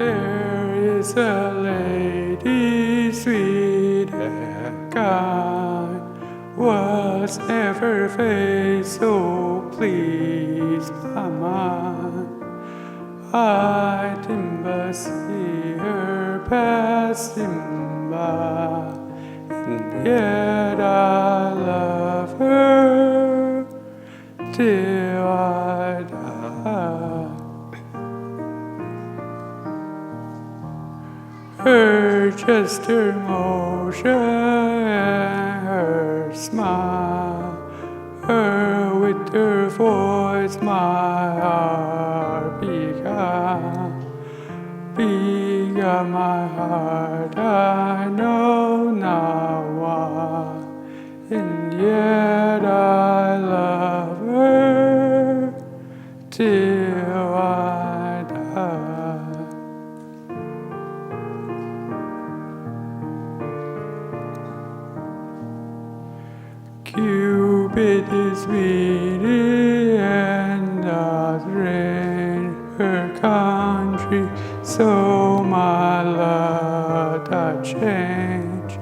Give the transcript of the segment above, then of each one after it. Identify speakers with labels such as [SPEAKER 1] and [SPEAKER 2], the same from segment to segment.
[SPEAKER 1] There is a lady sweet and kind, was never face so pleased my mind. I didn't but see her passing by, and yet I love her till I die. Her gesture, motion, and her smile, her with her voice, my heart began my heart, I know not why, and yet I love her till I die. Cupid is weedy and does reign her country, so my lot I change.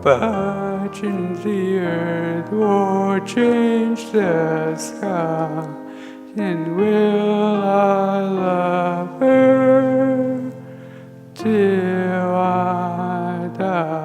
[SPEAKER 1] But in the earth or change the sky, and will I love her till I die.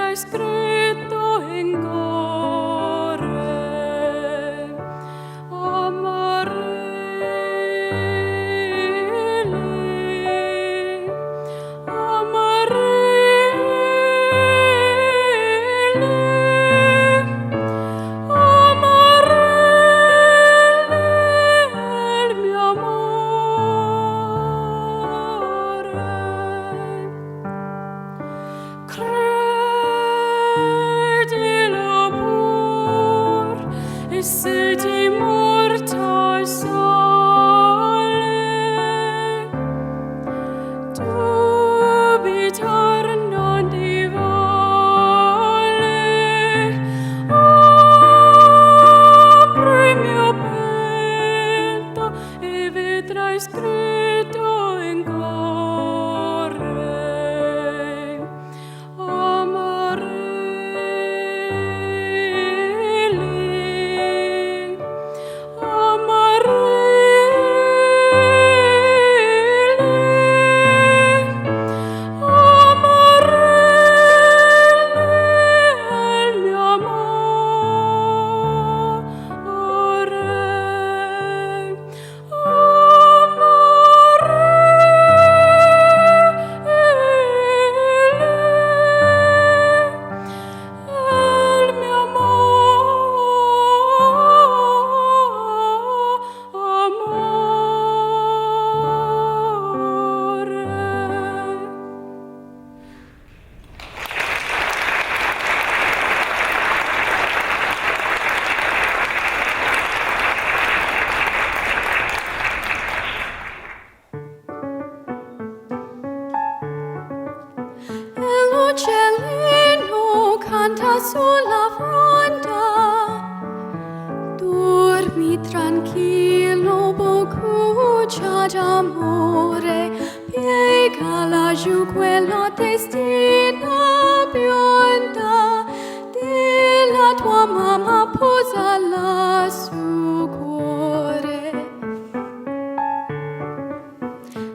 [SPEAKER 2] vedrai scritto in cuore, amareli, amareli, amareli, il mio amore. Credilo pur, e se di mortal sole, dubitar non ti vole. Apri il mio petto e vedrai scritto in cuore, amareli, amareli, amareli, il mio amore. Il mio amore. L'uccellino canta sulla fronda, dormi tranquillo, boccuccia d'amore, piega laggiù quella testina bionda della tua mamma, posala sul cuore.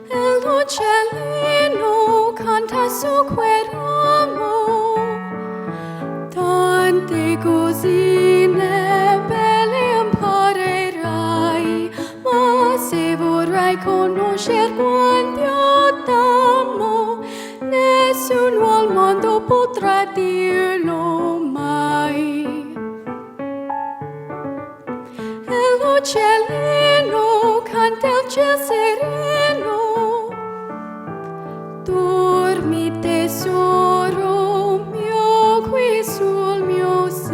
[SPEAKER 2] E l'uccellino canta su quel ramo, tante cosine belle imparerai, ma se vorrai conoscere quanto io t'amo, nessuno al mondo potrà dirlo mai. E l'uccellino canta il ciel sereno, dormi tesoro mio qui sul mio seno.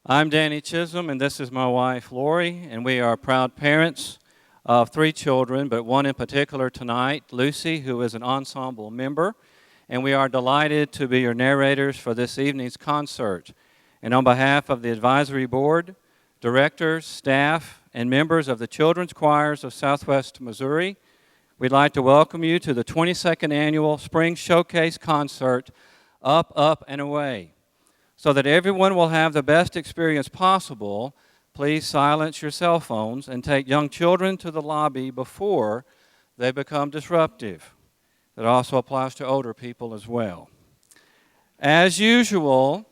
[SPEAKER 3] I'm Danny Chisholm, and this is my wife, Lori, and we are proud parents of 3 children, but one in particular tonight, Lucy, who is an ensemble member, and we are delighted to be your narrators for this evening's concert. And on behalf of the advisory board, directors, staff, and members of the children's choirs of Southwest Missouri, we'd like to welcome you to the 22nd Annual Spring Showcase Concert, Up, Up, and Away. So that everyone will have the best experience possible, please silence your cell phones and take young children to the lobby before they become disruptive. That also applies to older people as well. As usual,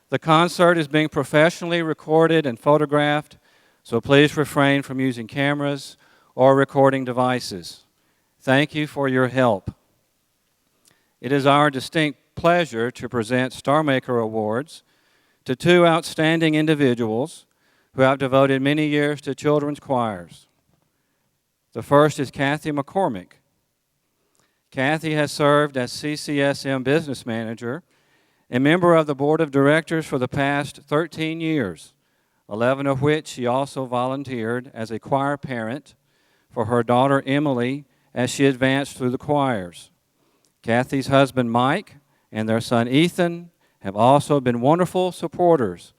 [SPEAKER 3] the concert is being professionally recorded and photographed, so please refrain from using cameras or recording devices. Thank you for your help. It is our distinct pleasure to present Star Maker Awards to 2 outstanding individuals who have devoted many years to children's choirs. The first is Kathy McCormick. Kathy has served as CCSM Business Manager and member of the Board of Directors for the past 13 years, 11 of which she also volunteered as a choir parent for her daughter Emily as she advanced through the choirs. Kathy's husband Mike and their son Ethan have also been wonderful supporters.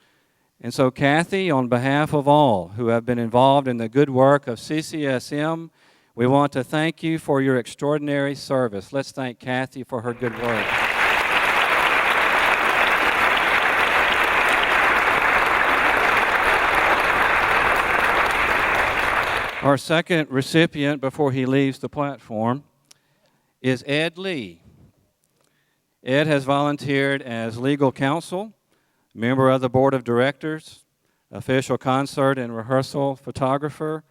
[SPEAKER 3] And so Kathy, on behalf of all who have been involved in the good work of CCSM, We want to thank you for your extraordinary service. Let's thank Kathy for her good work. Our second recipient before he leaves the platform is Ed Lee. Ed has volunteered as legal counsel, member of the board of directors, official concert and rehearsal photographer,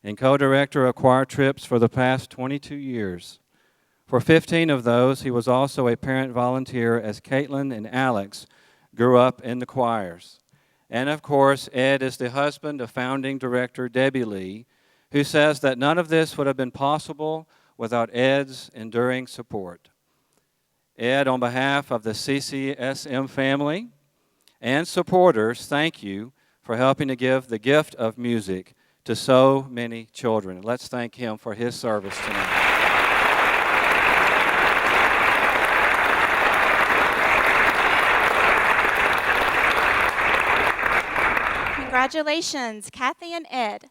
[SPEAKER 3] and co-director of choir trips for the past 22 years. For 15 of those, he was also a parent volunteer as Caitlin and Alex grew up in the choirs. And of course, Ed is the husband of founding director Debbie Lee, who says that none of this would have been possible without Ed's enduring support. Ed, on behalf of the CCSM family and supporters, thank you for helping to give the gift of music to so many children. Let's thank him for his service tonight.
[SPEAKER 4] Congratulations, Kathy and Ed.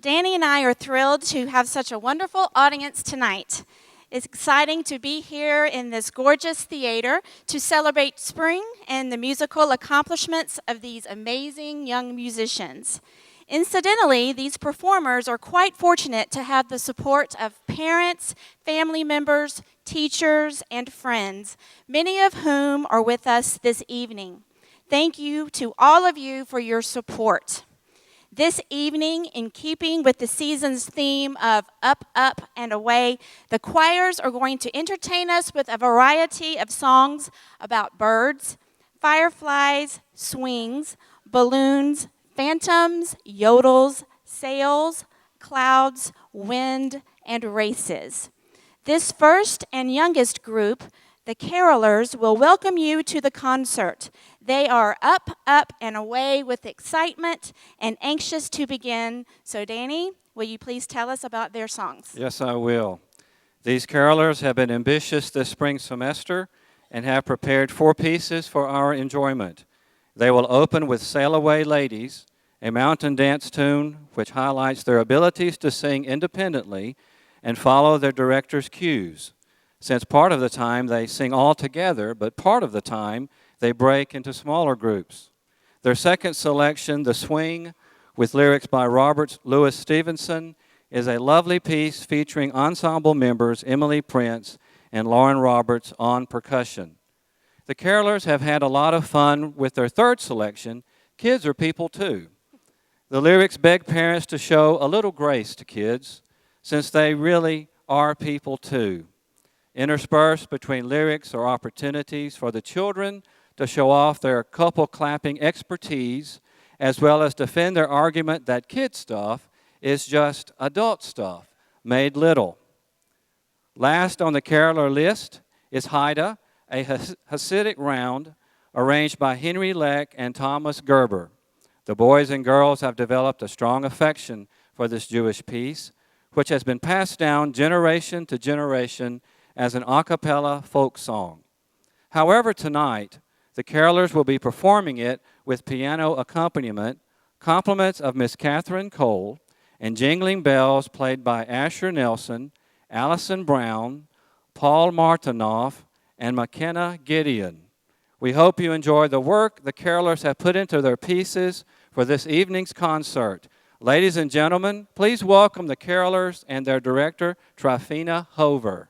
[SPEAKER 4] Danny and I are thrilled to have such a wonderful audience tonight. It's exciting to be here in this gorgeous theater to celebrate spring and the musical accomplishments of these amazing young musicians. Incidentally, these performers are quite fortunate to have the support of parents, family members, teachers, and friends, many of whom are with us this evening. Thank you to all of you for your support. This evening, in keeping with the season's theme of Up, Up, and Away, the choirs are going to entertain us with a variety of songs about birds, fireflies, swings, balloons, phantoms, yodels, sails, clouds, wind, and races. This first and youngest group, the carolers, will welcome you to the concert. They are up, up, and away with excitement and anxious to begin. So, Danny, will you please tell us about their songs?
[SPEAKER 3] Yes, I will. These carolers have been ambitious this spring semester and have prepared 4 pieces for our enjoyment. They will open with Sail Away Ladies, a mountain dance tune which highlights their abilities to sing independently and follow their director's cues. Since part of the time they sing all together, but part of the time they break into smaller groups. Their second selection, The Swing, with lyrics by Robert Louis Stevenson, is a lovely piece featuring ensemble members Emily Prince and Lauren Roberts on percussion. The carolers have had a lot of fun with their third selection, Kids Are People Too. The lyrics beg parents to show a little grace to kids, since they really are people too. Interspersed between lyrics are opportunities for the children to show off their couple clapping expertise, as well as defend their argument that kid stuff is just adult stuff, made little. Last on the caroler list is Haida, a Hasidic round arranged by Henry Leck and Thomas Gerber. The boys and girls have developed a strong affection for this Jewish piece, which has been passed down generation to generation as an a cappella folk song. However, tonight, the carolers will be performing it with piano accompaniment, compliments of Miss Catherine Cole, and jingling bells played by Asher Nelson, Allison Brown, Paul Martinoff, and McKenna Gideon. We hope you enjoy the work the carolers have put into their pieces for this evening's concert. Ladies and gentlemen, please welcome the carolers and their director, Trifina Hover.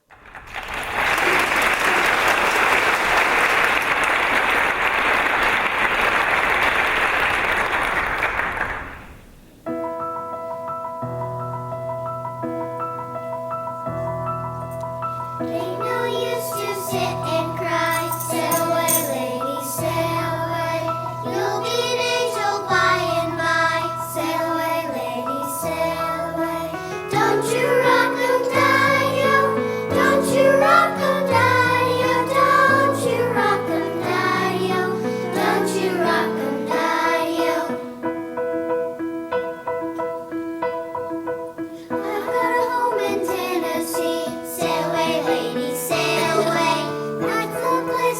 [SPEAKER 5] Sail away, ladies, sail away. That's the place.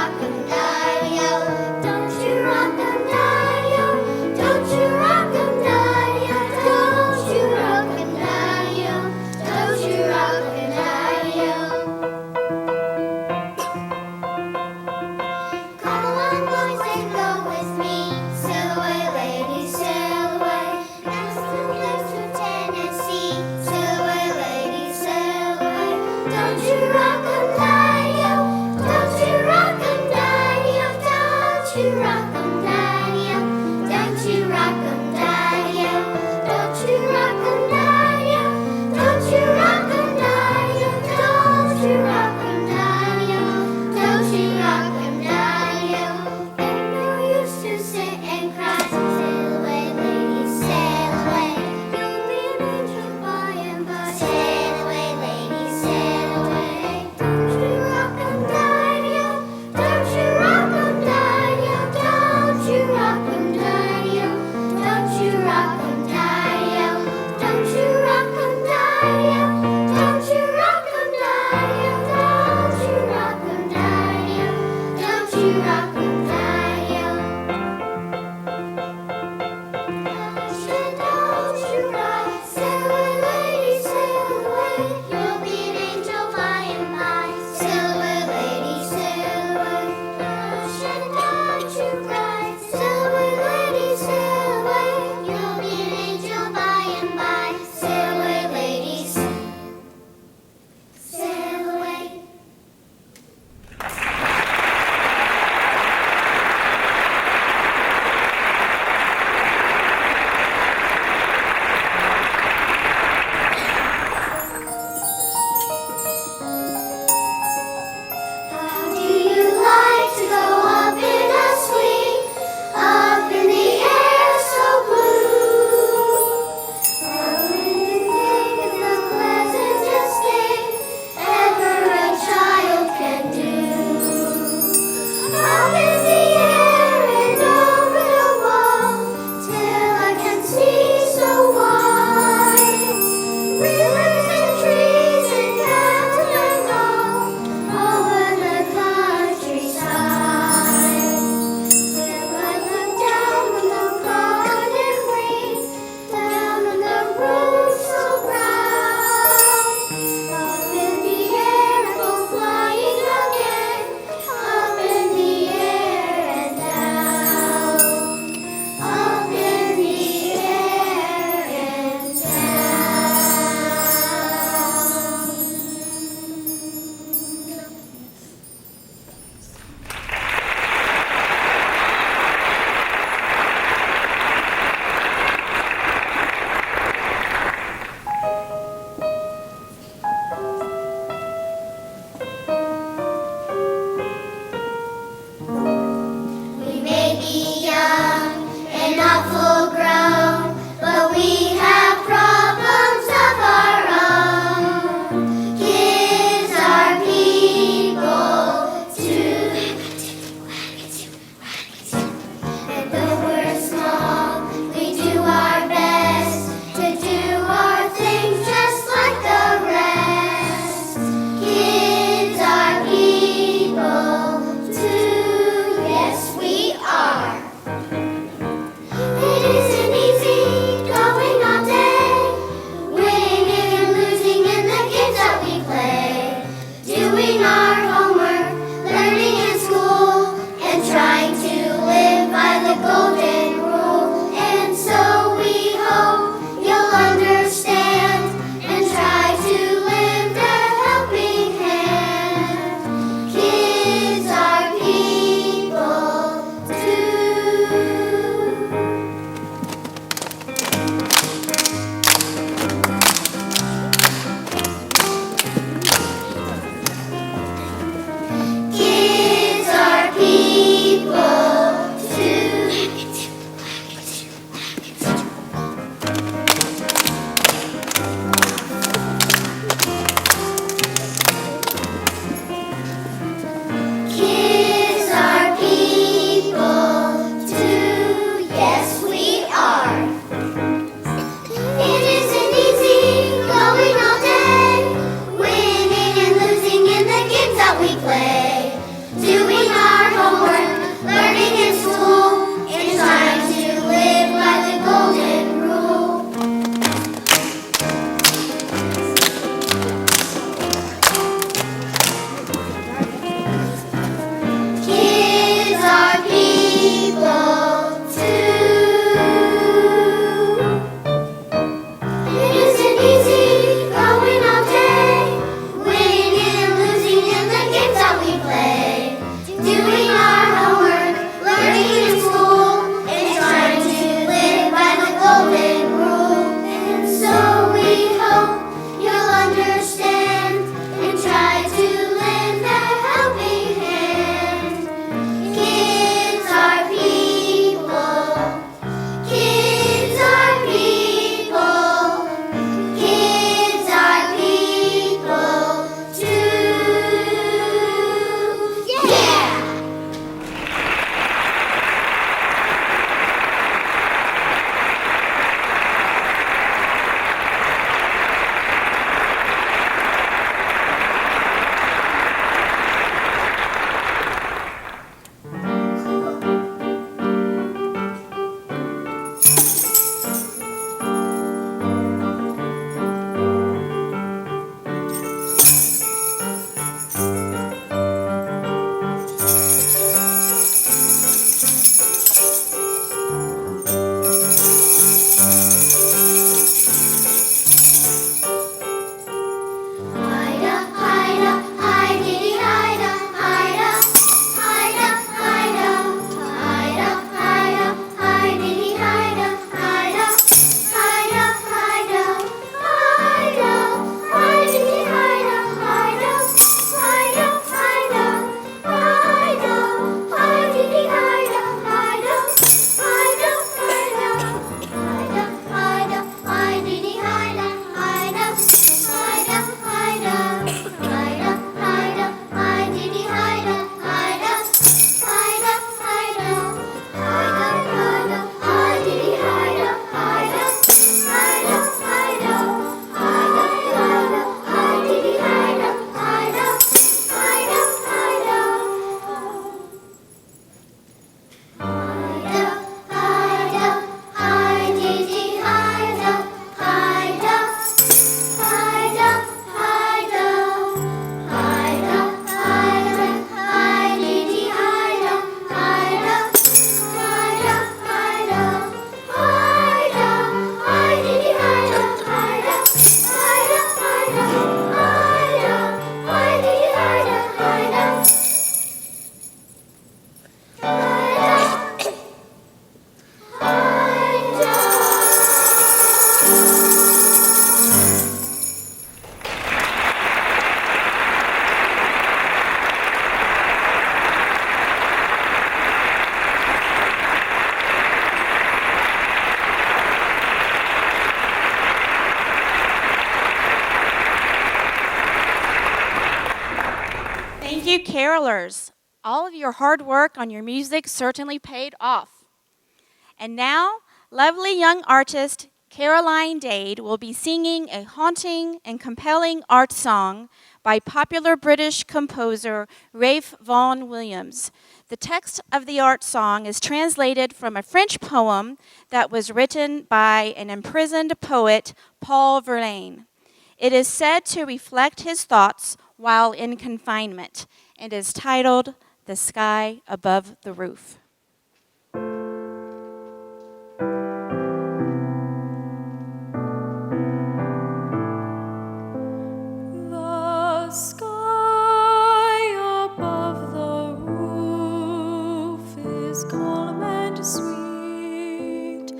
[SPEAKER 5] Up in the air,
[SPEAKER 4] carolers, all of your hard work on your music certainly paid off. And now, lovely young artist Caroline Dade will be singing a haunting and compelling art song by popular British composer Ralph Vaughan Williams. The text of the art song is translated from a French poem that was written by an imprisoned poet, Paul Verlaine. It is said to reflect his thoughts while in confinement and is titled "The Sky Above the Roof."
[SPEAKER 2] The sky above the roof is calm and sweet.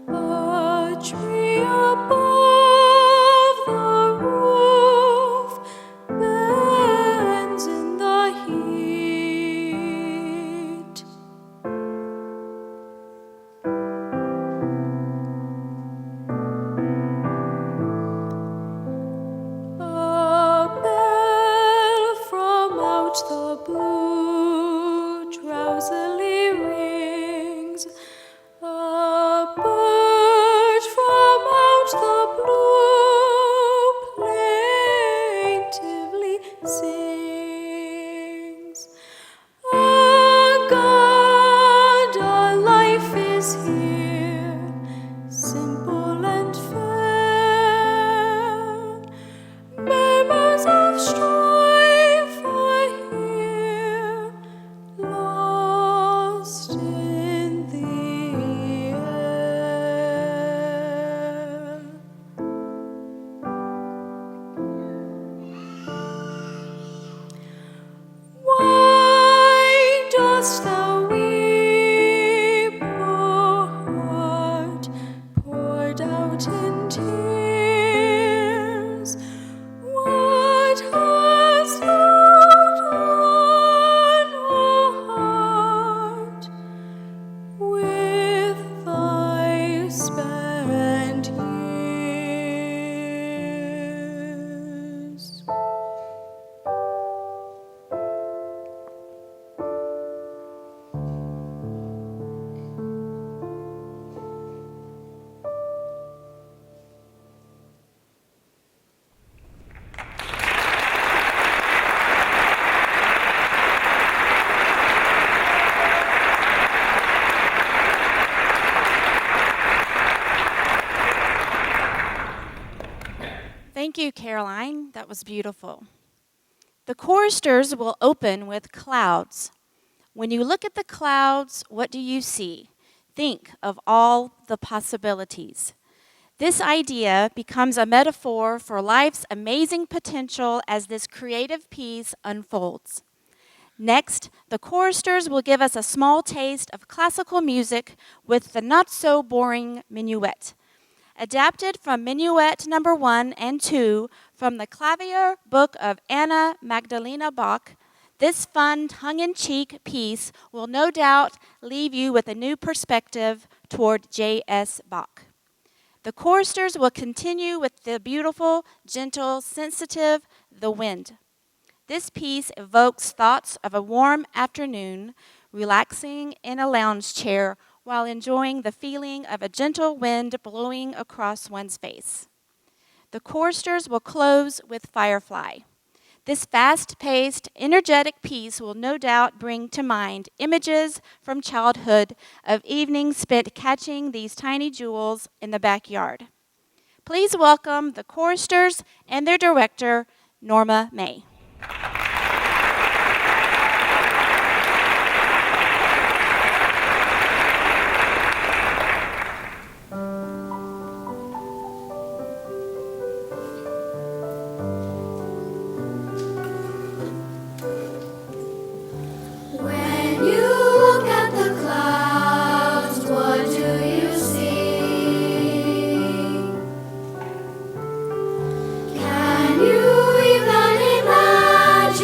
[SPEAKER 2] A tree above the roof bends in the heat. A bell from out the blue drowsily rings. A bird from out the blue plaintively sings. A God, a life is here, simple and fair. Murmurs of strife are here, lost in the air. Why dost thou weep, poor heart, poured out in tears? What hast thou done, O heart, with thy spent years?
[SPEAKER 4] Thank you, Caroline. That was beautiful. The choristers will open with clouds. When you look at the clouds, what do you see? Think of all the possibilities. This idea becomes a metaphor for life's amazing potential as this creative piece unfolds. Next, the choristers will give us a small taste of classical music with the not-so-boring minuet. Adapted from Minuet No. 1 and 2 from the Clavier Book of Anna Magdalena Bach, this fun, tongue-in-cheek piece will no doubt leave you with a new perspective toward J.S. Bach. The choristers will continue with the beautiful, gentle, sensitive The Wind. This piece evokes thoughts of a warm afternoon, relaxing in a lounge chair while enjoying the feeling of a gentle wind blowing across one's face. The choristers will close with Firefly. This fast-paced, energetic piece will no doubt bring to mind images from childhood of evenings spent catching these tiny jewels in the backyard. Please welcome the choristers and their director, Norma May.
[SPEAKER 2] When you look at the clouds, what do you see? Can you even imagine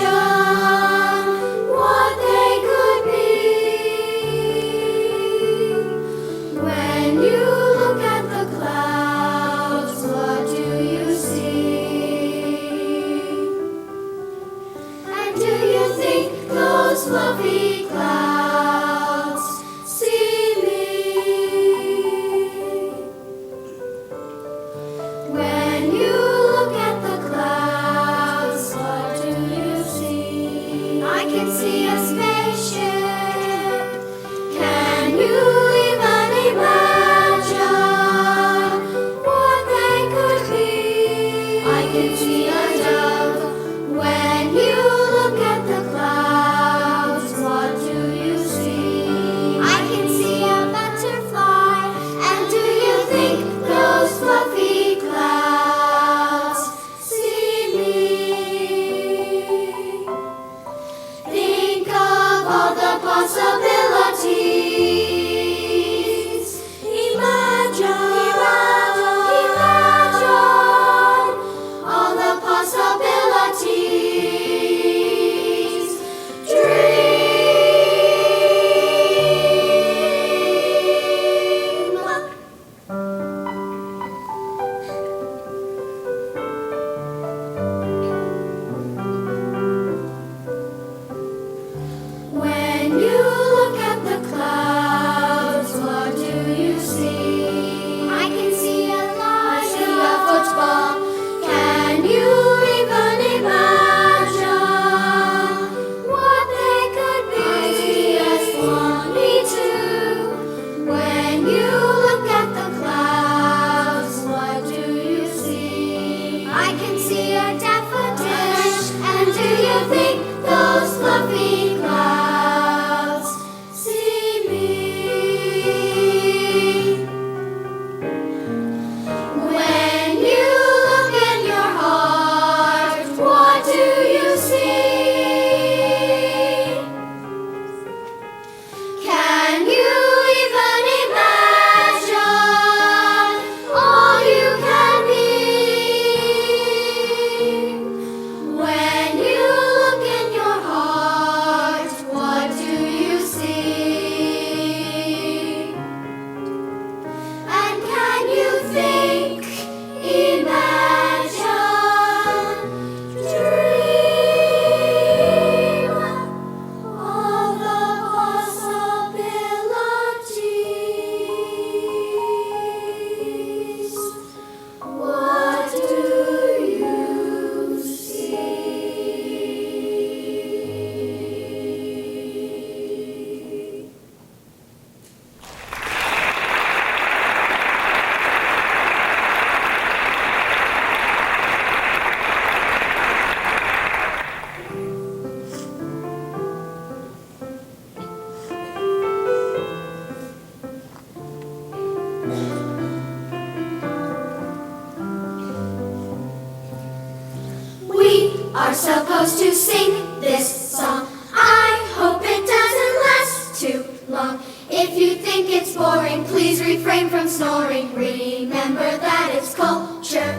[SPEAKER 2] supposed to sing this song. I hope it doesn't last too long. If you think it's boring, please refrain from snoring. Remember that it's culture.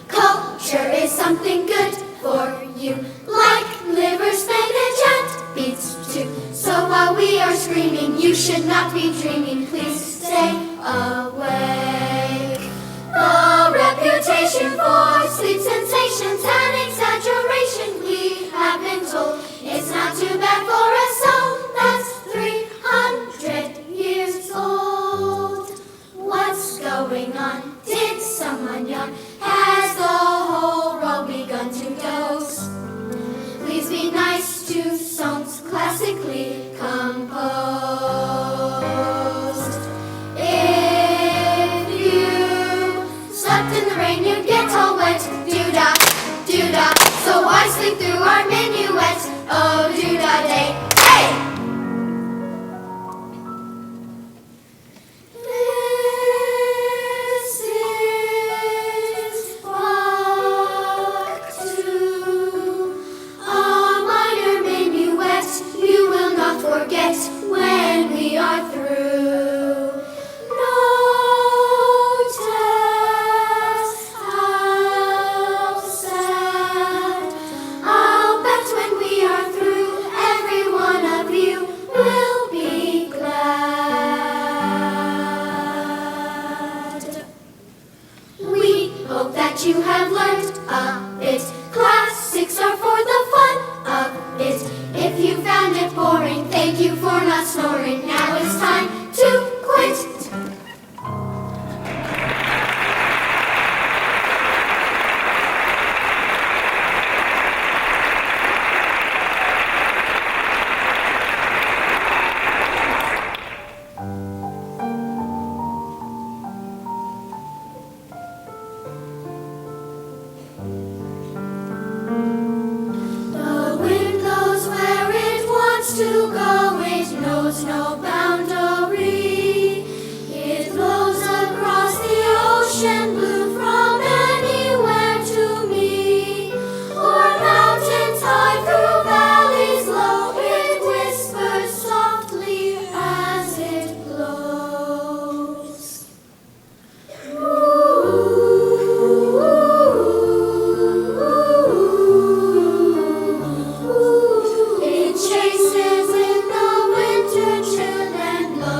[SPEAKER 2] Culture is something good for you, like liver, spinach, and beets too. So while we are screaming, you should not be dreaming. Please stay awake. The reputation for sleep sensations and exaggeration, we have been told, it's not too bad for a soul that's 300 years old. What's going on? Did someone yawn? Has the whole world begun to doze? Please be nice to songs classically composed. If you slept in the rain, you'd get all wet. Do-da, do-da. So why sleep through our minuet? Oh, do-da day. Hey! This is part 2, a minor minuet. You will not forget when we are through. Notice how sad. I'll bet when we are through, every one of you will be glad. We hope that you have learned a bit. Classics are for the fun of it. If you found it boring, thank you for not snoring. Now it's time to quit. The wind goes where it wants to go. It knows no boundary. It blows across the ocean blue from anywhere to me. O'er mountains high, through valleys low, it whispers softly as it blows. It chases in the winter chill and blows.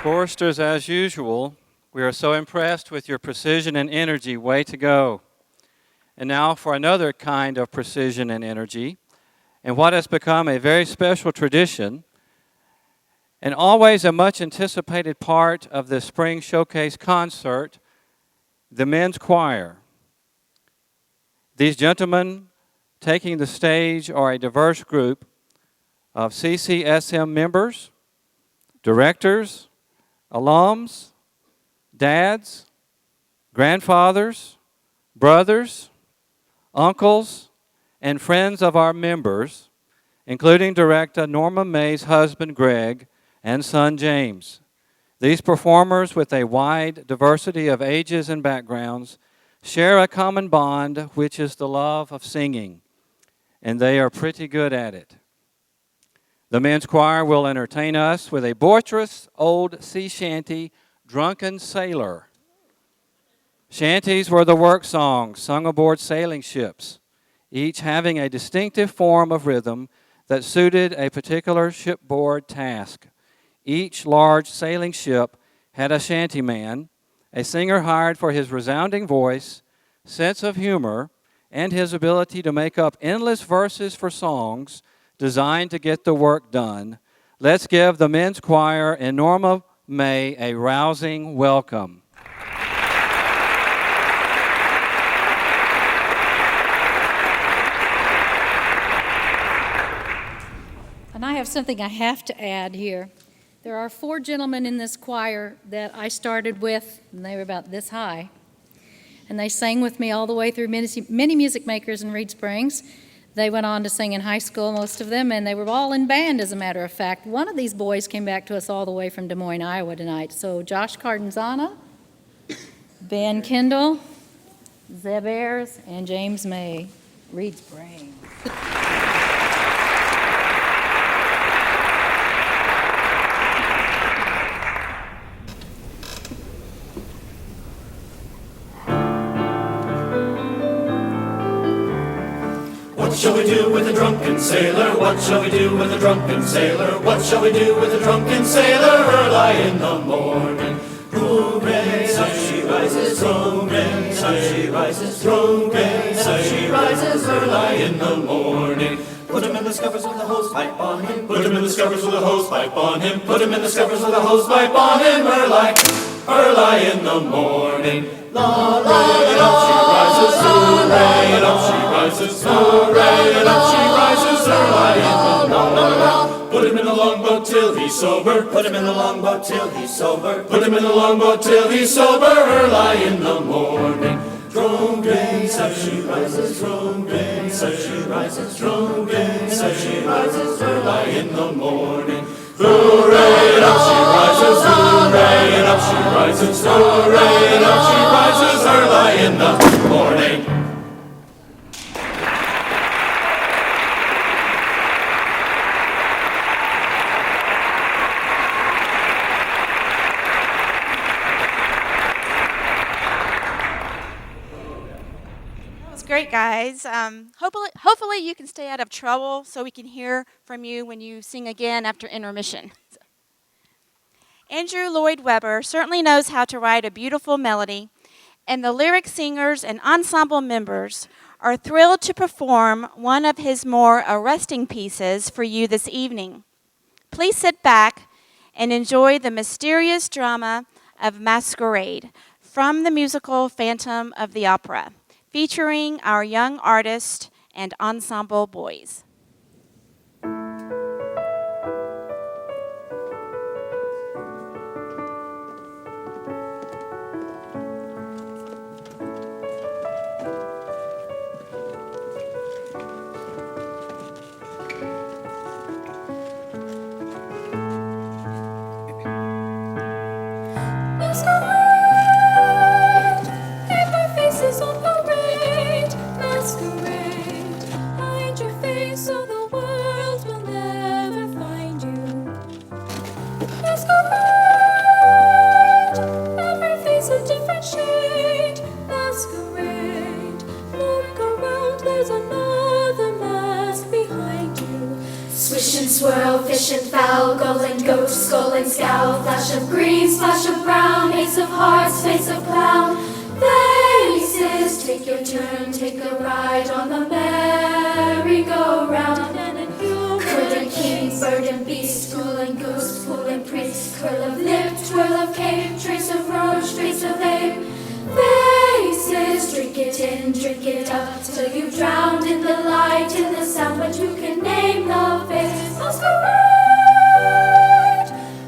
[SPEAKER 3] Choristers, as usual, we are so impressed with your precision and energy. Way to go. And now for another kind of precision and energy, and what has become a very special tradition, and always a much anticipated part of the Spring Showcase concert, the men's choir. These gentlemen taking the stage are a diverse group of CCSM members, directors, alums, dads, grandfathers, brothers, uncles, and friends of our members, including director Norma May's husband Greg and son James. These performers, with a wide diversity of ages and backgrounds, share a common bond, which is the love of singing, and they are pretty good at it. The men's choir will entertain us with a boisterous old sea shanty, Drunken Sailor. Shanties were the work songs sung aboard sailing ships, each having a distinctive form of rhythm that suited a particular shipboard task. Each large sailing ship had a shantyman, a singer hired for his resounding voice, sense of humor, and his ability to make up endless verses for songs designed to get the work done. Let's give the men's choir and Norma May a rousing welcome.
[SPEAKER 5] And I have something I have to add here. There are 4 gentlemen in this choir that I started with, and they were about this high. And they sang with me all the way through many music makers in Reed Springs. They went on to sing in high school, most of them, and they were all in band, as a matter of fact. One of these boys came back to us all the way from Des Moines, Iowa tonight. So Josh Cardenzana, Ben Kendall, Zeb Ayers, and James May, Reed Springs.
[SPEAKER 6] What shall we do with a drunken sailor? What shall we do with a drunken sailor? What shall we do with a drunken sailor early in the morning? Drunken, up she rises, drunken, up she rises, drunken, up she rises early in the morning. Put him in the scuppers with a hose pipe on him. Put him in the scuppers with a hose pipe on him. Put him in the scuppers with a hose pipe on him early in the morning. La la and up she rises, hooray, and up she rises, hooray, and up she rises early in the morning. Put him in the longboat till he's sober. Put him in the longboat till he's sober. Put him in the longboat till he's sober early in the morning. Drunken, up she rises, drunken, up she rises, drunken, up she rises early in the morning. Hooray, and up she rises, hooray, and up she rises, hooray, and up she rises early in the morning.
[SPEAKER 4] Great, guys. Hopefully you can stay out of trouble so we can hear from you when you sing again after intermission. Andrew Lloyd Webber certainly knows how to write a beautiful melody, and the lyric singers and ensemble members are thrilled to perform one of his more arresting pieces for you this evening. Please sit back and enjoy the mysterious drama of Masquerade from the musical Phantom of the Opera, featuring our young artist and ensemble boys.
[SPEAKER 2] Masquerade, paper faces on parade. Masquerade, hide your face Swish and swirl, fish and fowl, gull and goat, skull and scowl, flash of green, splash of brown, ace of hearts, face of clown. Faces, take your turn, take a ride on the merry-go-round. Bird and king, bird and beast, fool and goose, fool and priest, curl of lip, twirl of cape, trace of roach, trace of ape. Faces, drink it up, till you've drowned in the light, in the sound, but you can name the face. Masquerade,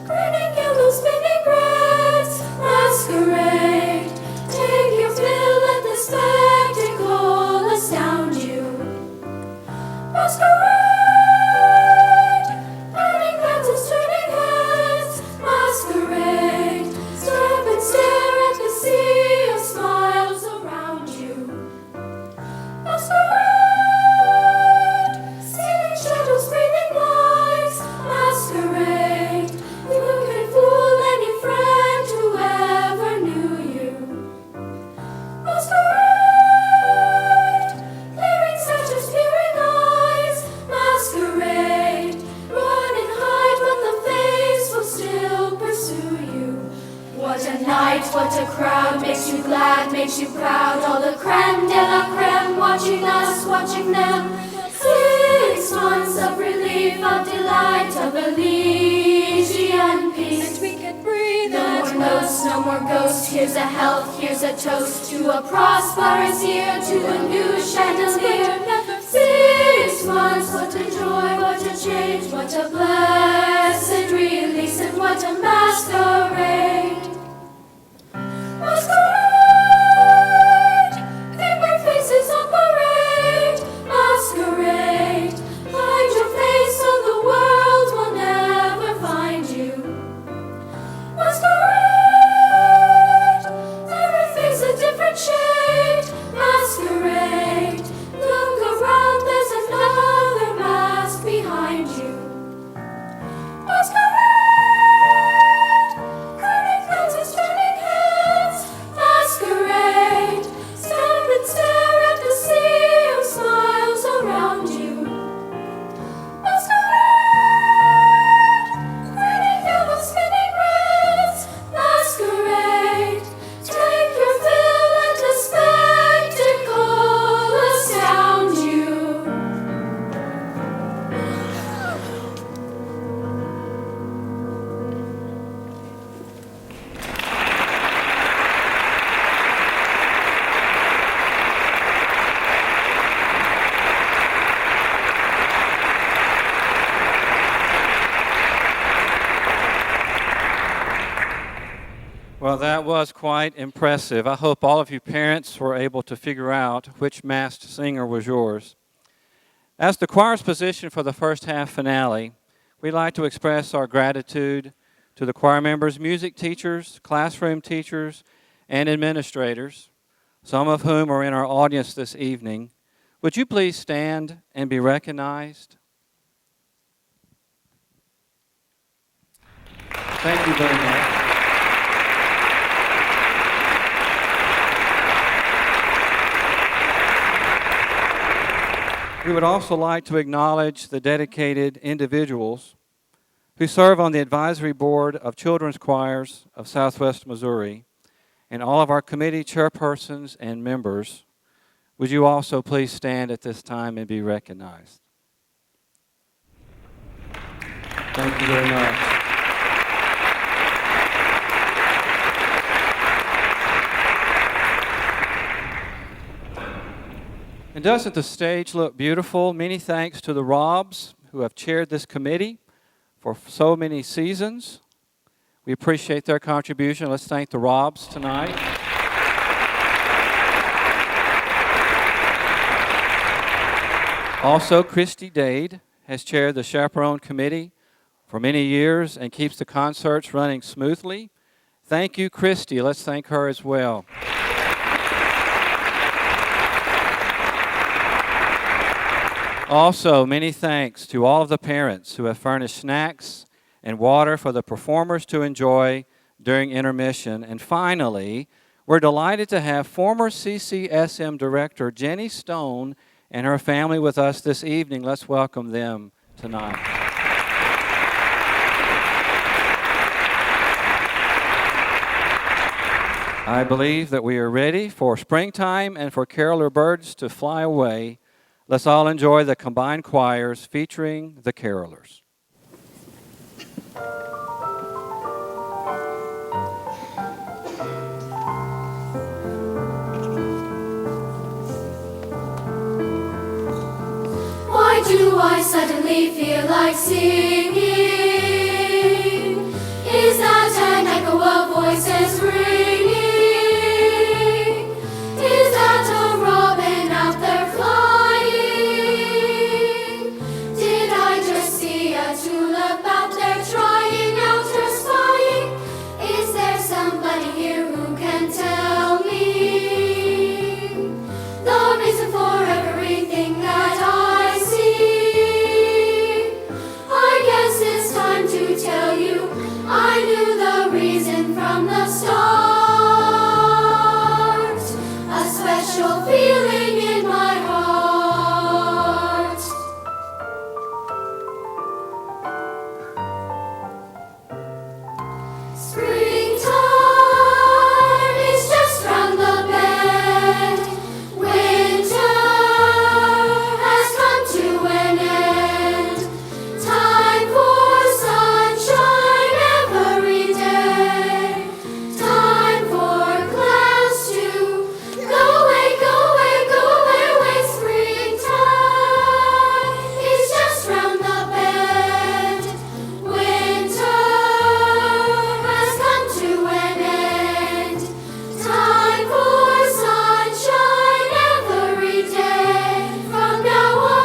[SPEAKER 2] grinning yellow, spinning reds, masquerade. Take your fill, let the spectacle astound you. Masquerade, burning lanterns, turning heads, masquerade. Stop and stare at the sea of smiles around you. Masquerade, stealing shadows, breathing lights, masquerade. You can fool any friend who ever knew you. Masquerade, leering statues, peering eyes, masquerade. Run and hide, but the face will still pursue you. What a night, what a crowd, makes you glad, makes you proud. All the creme de la creme, watching us, watching them. 6 months of relief, of delight, of Elysian peace.
[SPEAKER 5] We can breathe.
[SPEAKER 2] No more notes, no more ghosts. Here's a health, here's a toast to a prosperous year, to a new chandelier. 6 months, what a joy, what a change, what a blessed release, and what a masquerade. Masquerade, paper faces on parade, masquerade. Hide your face so the world will never find you. Masquerade, every face a different shade, masquerade. Look around, there's another mask behind you. Masquerade, curling clouds, turning heads, masquerade. Stop and stare at the sea of smiles around you. Masquerade, grinning yellow, spinning reds, masquerade. Take your fill, let the spectacle astound you.
[SPEAKER 3] Well, that was quite impressive. I hope all of you parents were able to figure out which masked singer was yours. As the choir's position for the first half finale, we'd like to express our gratitude to the choir members, music teachers, classroom teachers, and administrators, some of whom are in our audience this evening. Would you please stand and be recognized? Thank you very much. We would also like to acknowledge the dedicated individuals who serve on the advisory board of children's choirs of Southwest Missouri and all of our committee chairpersons and members. Would you also please stand at this time and be recognized? Thank you very much. And doesn't the stage look beautiful? Many thanks to the Robs who have chaired this committee for so many seasons. We appreciate their contribution. Let's thank the Robs tonight. Also, Christy Dade has chaired the Chaperone Committee for many years and keeps the concerts running smoothly. Thank you, Christy. Let's thank her as well. Also, many thanks to all of the parents who have furnished snacks and water for the performers to enjoy during intermission. And finally, we're delighted to have former CCSM Director Jenny Stone and her family with us this evening. Let's welcome them tonight. I believe that we are ready for springtime and for caroler birds to fly away. Let's all enjoy the combined choirs featuring the carolers.
[SPEAKER 2] Why do I suddenly feel like singing? Is that an echo of voices ringing? Is that a robin out there flying? Did I just see a tulip out there trying out her spying? Is there somebody here who can tell me the reason for everything that I see? I guess it's time to tell you I knew the reason from the start. A special feeling in my heart. Springtime is just round the bend. Winter has come to an end. Time for sunshine every day. Time for clouds to go away, go away, go away, away. Springtime is just round the bend. Winter has come to an end. Time for sunshine every day. From now on,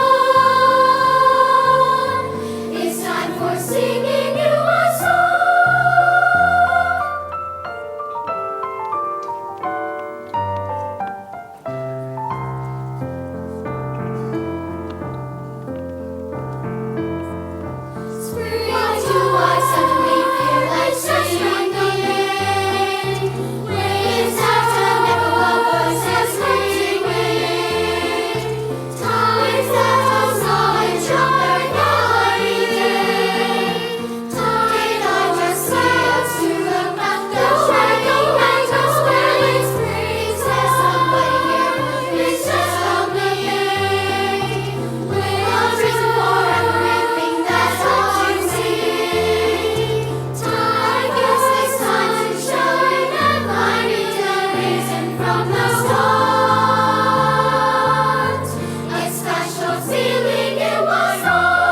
[SPEAKER 2] it's time for singing you a song. Why do I suddenly feel like singing? Is that an echo of voices ringing? Is that a solid shepherd every day? Did I just see a tulip out there shining like a swirling spring? Is there somebody here who is just from the bay? With a reason for everything that I see. I guess it's time to show you that I knew the reason from the start. A special feeling in my heart.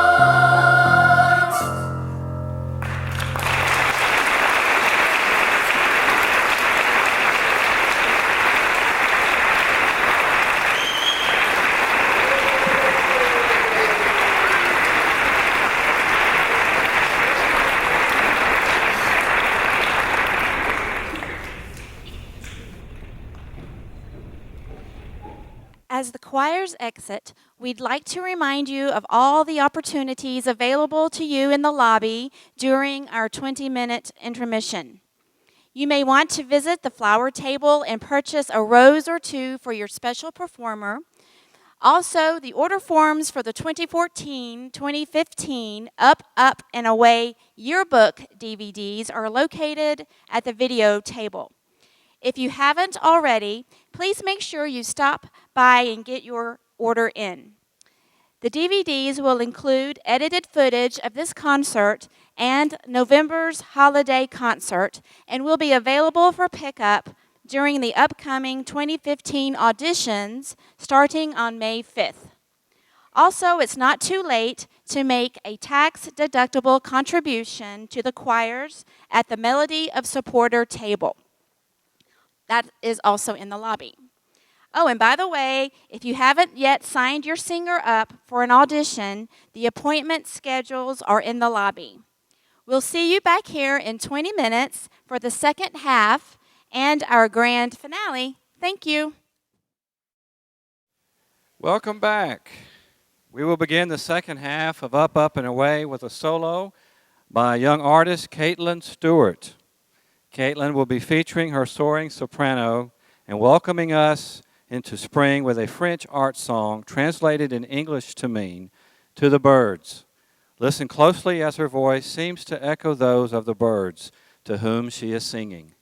[SPEAKER 4] As the choirs exit, we'd like to remind you of all the opportunities available to you in the lobby during our 20-minute intermission. You may want to visit the flower table and purchase a rose or two for your special performer. Also, the order forms for the 2014-2015 Up, Up, and Away yearbook DVDs are located at the video table. If you haven't already, please make sure you stop by and get your order in. The DVDs will include edited footage of this concert and November's holiday concert and will be available for pickup during the upcoming 2015 auditions starting on May 5th. Also, it's not too late to make a tax-deductible contribution to the choirs at the Melody of Supporter table. That is also in the lobby. Oh, and by the way, if you haven't yet signed your singer up for an audition, the appointment schedules are in the lobby. We'll see you back here in 20 minutes for the second half and our grand finale. Thank you.
[SPEAKER 3] Welcome back. We will begin the second half of Up, Up, and Away with a solo by young artist Caitlin Stewart. Caitlin will be featuring her soaring soprano and welcoming us into spring with a French art song translated in English to mean, "To the birds." Listen closely as her voice seems to echo those of the birds to whom she is singing.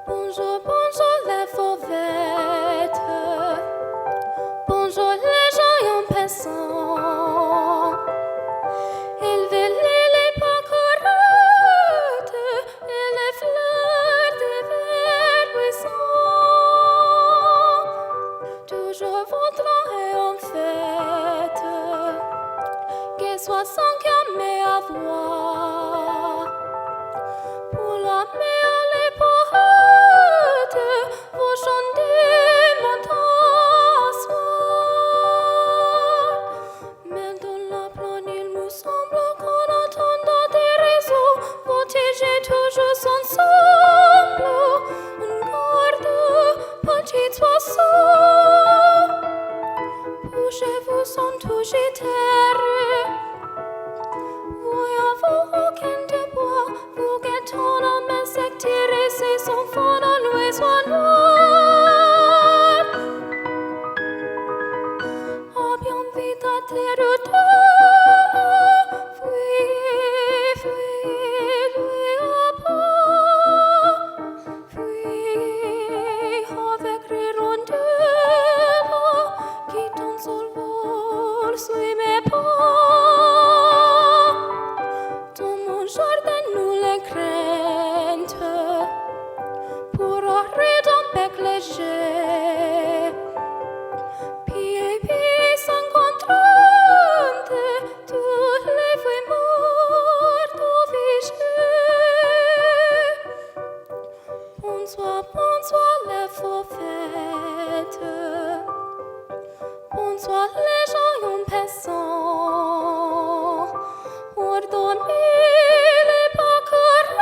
[SPEAKER 7] Bonjour, bonjour les fauvettes. Bonjour les gens en passant. Élevez les pancartes et les fleurs de verre buissons. Toujours vautrant et en fête. Qu'elle soit sans calmer à voix. Pour la mer, les poètes, vous chantez matin soir. Mais dans la plaine, il me semble qu'en attendant des réseaux, protégés toujours ensemble. On garde petit oiseau. Couchez-vous sans toucher terre. Voyez-vous aucun de bois, vous guettons l'homme insecte et ses enfants dans l'oiseau noir. Oh bien vite à terre fuyez, fuyez, lui à bas. Fuyez avec hirondelles qui dansent au vol, suis mes pas. Dans mon jardin, nous les craintes pour arrêter d'un bec léger. Pieds sans contrainte, tous les fruits morts au vigile. Bonsoir, bonsoir les fauvettes. Bonsoir les gens en passant. Ordonnez les pancartes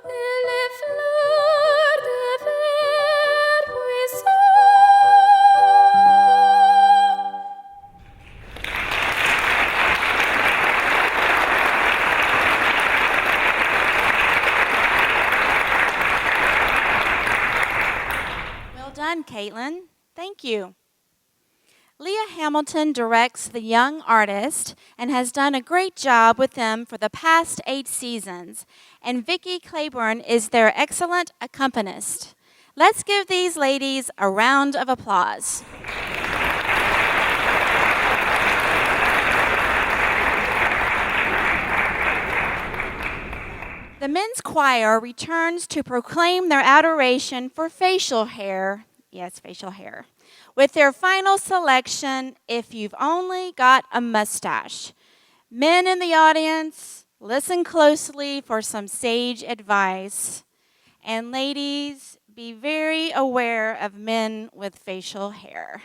[SPEAKER 7] et les fleurs de verre buissons.
[SPEAKER 4] Well done, Caitlin. Thank you. Leah Hamilton directs the young artist and has done a great job with them for the past 8 seasons. And Vicki Claiborne is their excellent accompanist. Let's give these ladies a round of applause. The men's choir returns to proclaim their adoration for facial hair. Yes, facial hair. With their final selection, If You've Only Got a Mustache. Men in the audience, listen closely for some sage advice. And ladies, be very aware of men with facial hair.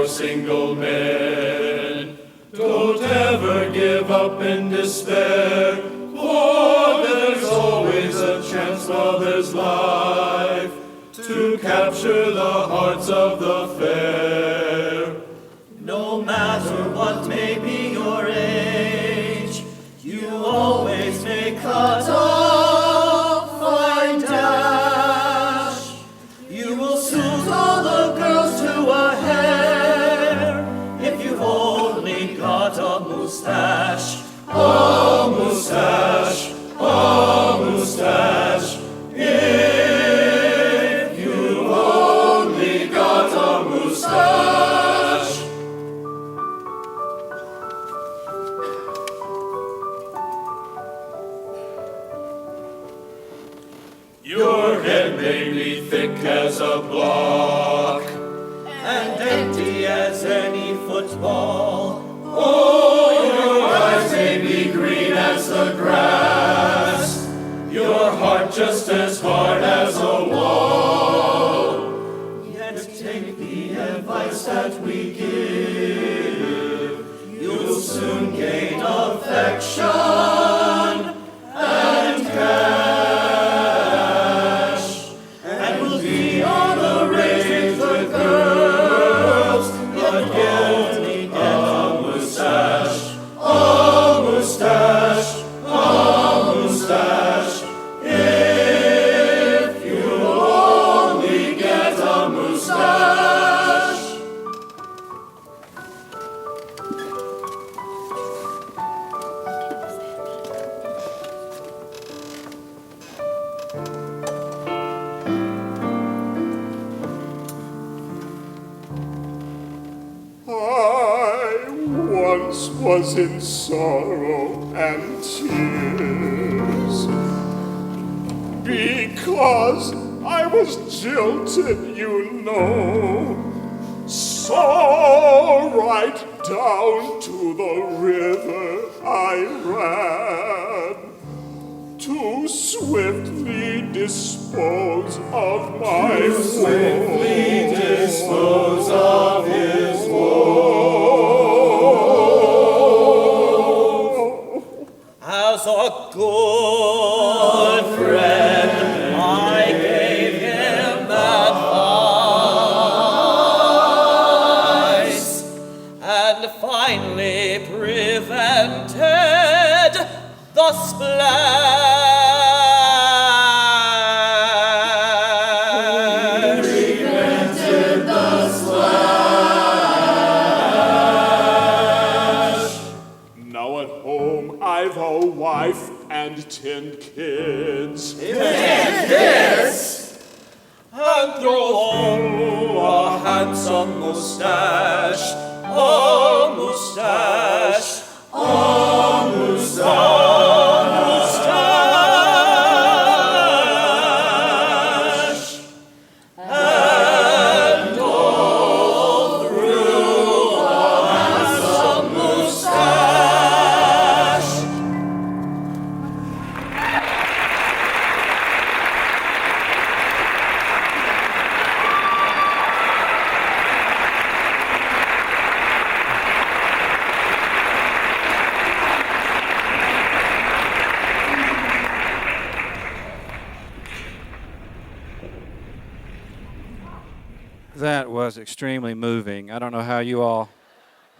[SPEAKER 6] Single men, don't ever give up in despair, for there's always a chance while there's life to capture the hearts of the fair. No matter what may be your age, you always may cut off, find dash. You will soothe all the girls to a hair. Got a mustache, a mustache, a mustache. If you only got a mustache. Your head may be thick as a block and empty as any football. Oh, your eyes may be green as the grass, your heart just as hard as a wall. Yet take the advice that we give, you'll soon gain affection and cash, and we'll be on the range with the girls, but only get a mustache, a mustache, a mustache. If you only get a mustache.
[SPEAKER 8] I once was in sorrow and tears because I was jilted, you know. So right down to the river I ran to swiftly dispose of my
[SPEAKER 6] Swiftly dispose of his
[SPEAKER 8] woe.
[SPEAKER 6] As a good friend, I gave him advice, and finally prevented the splash. Prevented the splash.
[SPEAKER 8] Now at home I've a wife and 10 kids.
[SPEAKER 6] And throw a handsome mustache, a mustache, a mustache, and all through a handsome mustache.
[SPEAKER 3] That was extremely moving. I don't know how you all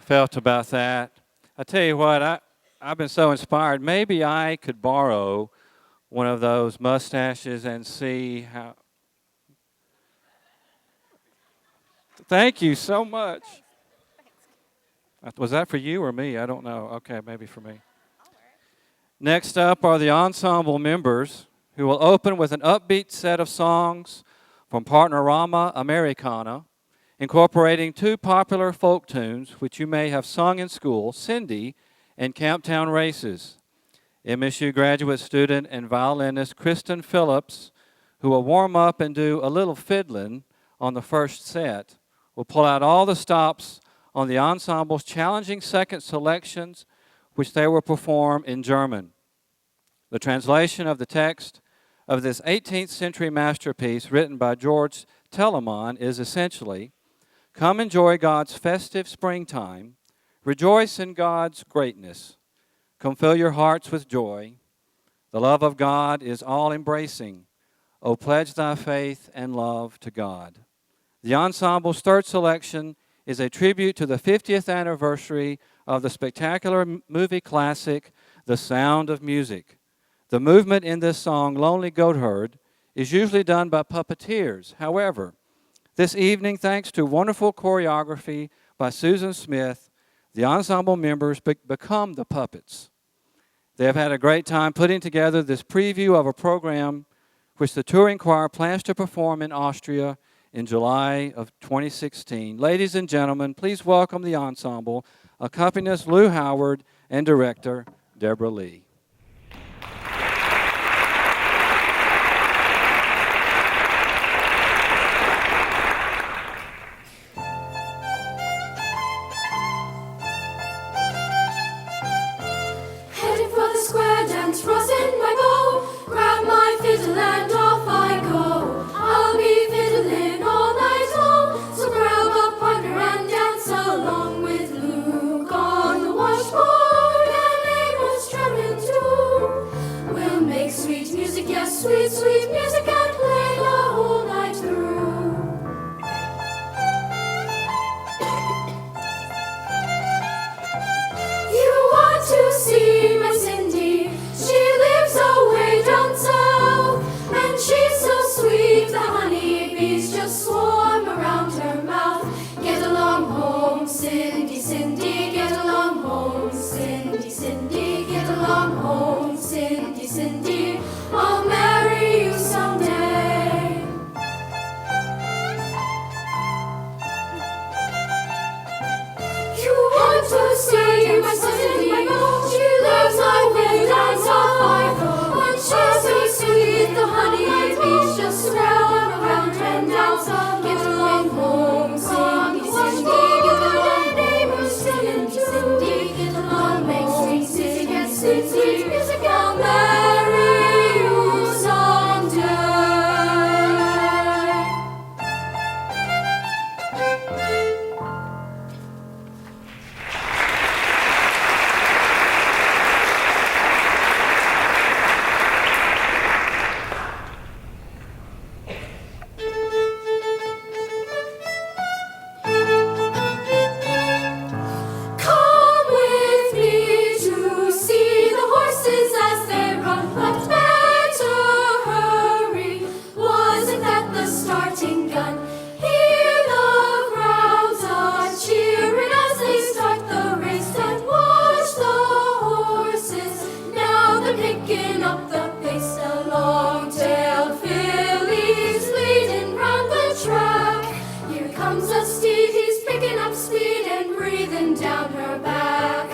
[SPEAKER 3] felt about that. I tell you what, I've been so inspired. Maybe I could borrow one of those mustaches and see how. Thank you so much. Was that for you or me? I don't know. Okay, maybe for me. Next up are the ensemble members, who will open with an upbeat set of songs from Partnerama Americana, incorporating two popular folk tunes which you may have sung in school, Cindy and Camptown Races. MSU graduate student and violinist Kristen Phillips, who will warm up and do a little fiddling on the first set, will pull out all the stops on the ensemble's challenging second selections, which they will perform in German. The translation of the text of this 18th century masterpiece written by George Telemann is essentially, come enjoy God's festive springtime, rejoice in God's greatness, come fill your hearts with joy. The love of God is all-embracing. O pledge thy faith and love to God. The ensemble's third selection is a tribute to the 50th anniversary of the spectacular movie classic, The Sound of Music. The movement in this song, Lonely Goatherd, is usually done by puppeteers. However, this evening, thanks to wonderful choreography by Susan Smith, the ensemble members become the puppets. They have had a great time putting together this preview of a program which the touring choir plans to perform in Austria in July of 2016. Ladies and gentlemen, please welcome the ensemble, accompanist Lou Howard and director Deborah Lee.
[SPEAKER 7] Heading for the square dance, rosin my bow, grab my fiddle and off I go. I'll be fiddling all night long, so grab a partner and dance along with Luke on the washboard and Amos along home, Cindy, Cindy, I'll marry you someday. You want to see my Cindy? She lives like the dance of Fido, and she's so sweet, the honey bees just round around and dance. Get along home, Cindy, Cindy, get along neighbors, Cindy, Cindy, get along Main Street, City, get sweet, sweet music. I'll marry you someday. Come with me to see the horses as they run, but better hurry. Wasn't that the starting gun? Hear the crowds are cheering as they start the race, and watch the horses. Now they're picking up the pace. The long-tailed fillies leading round the track. Here comes a steed, he's picking up speed and breathing down her back.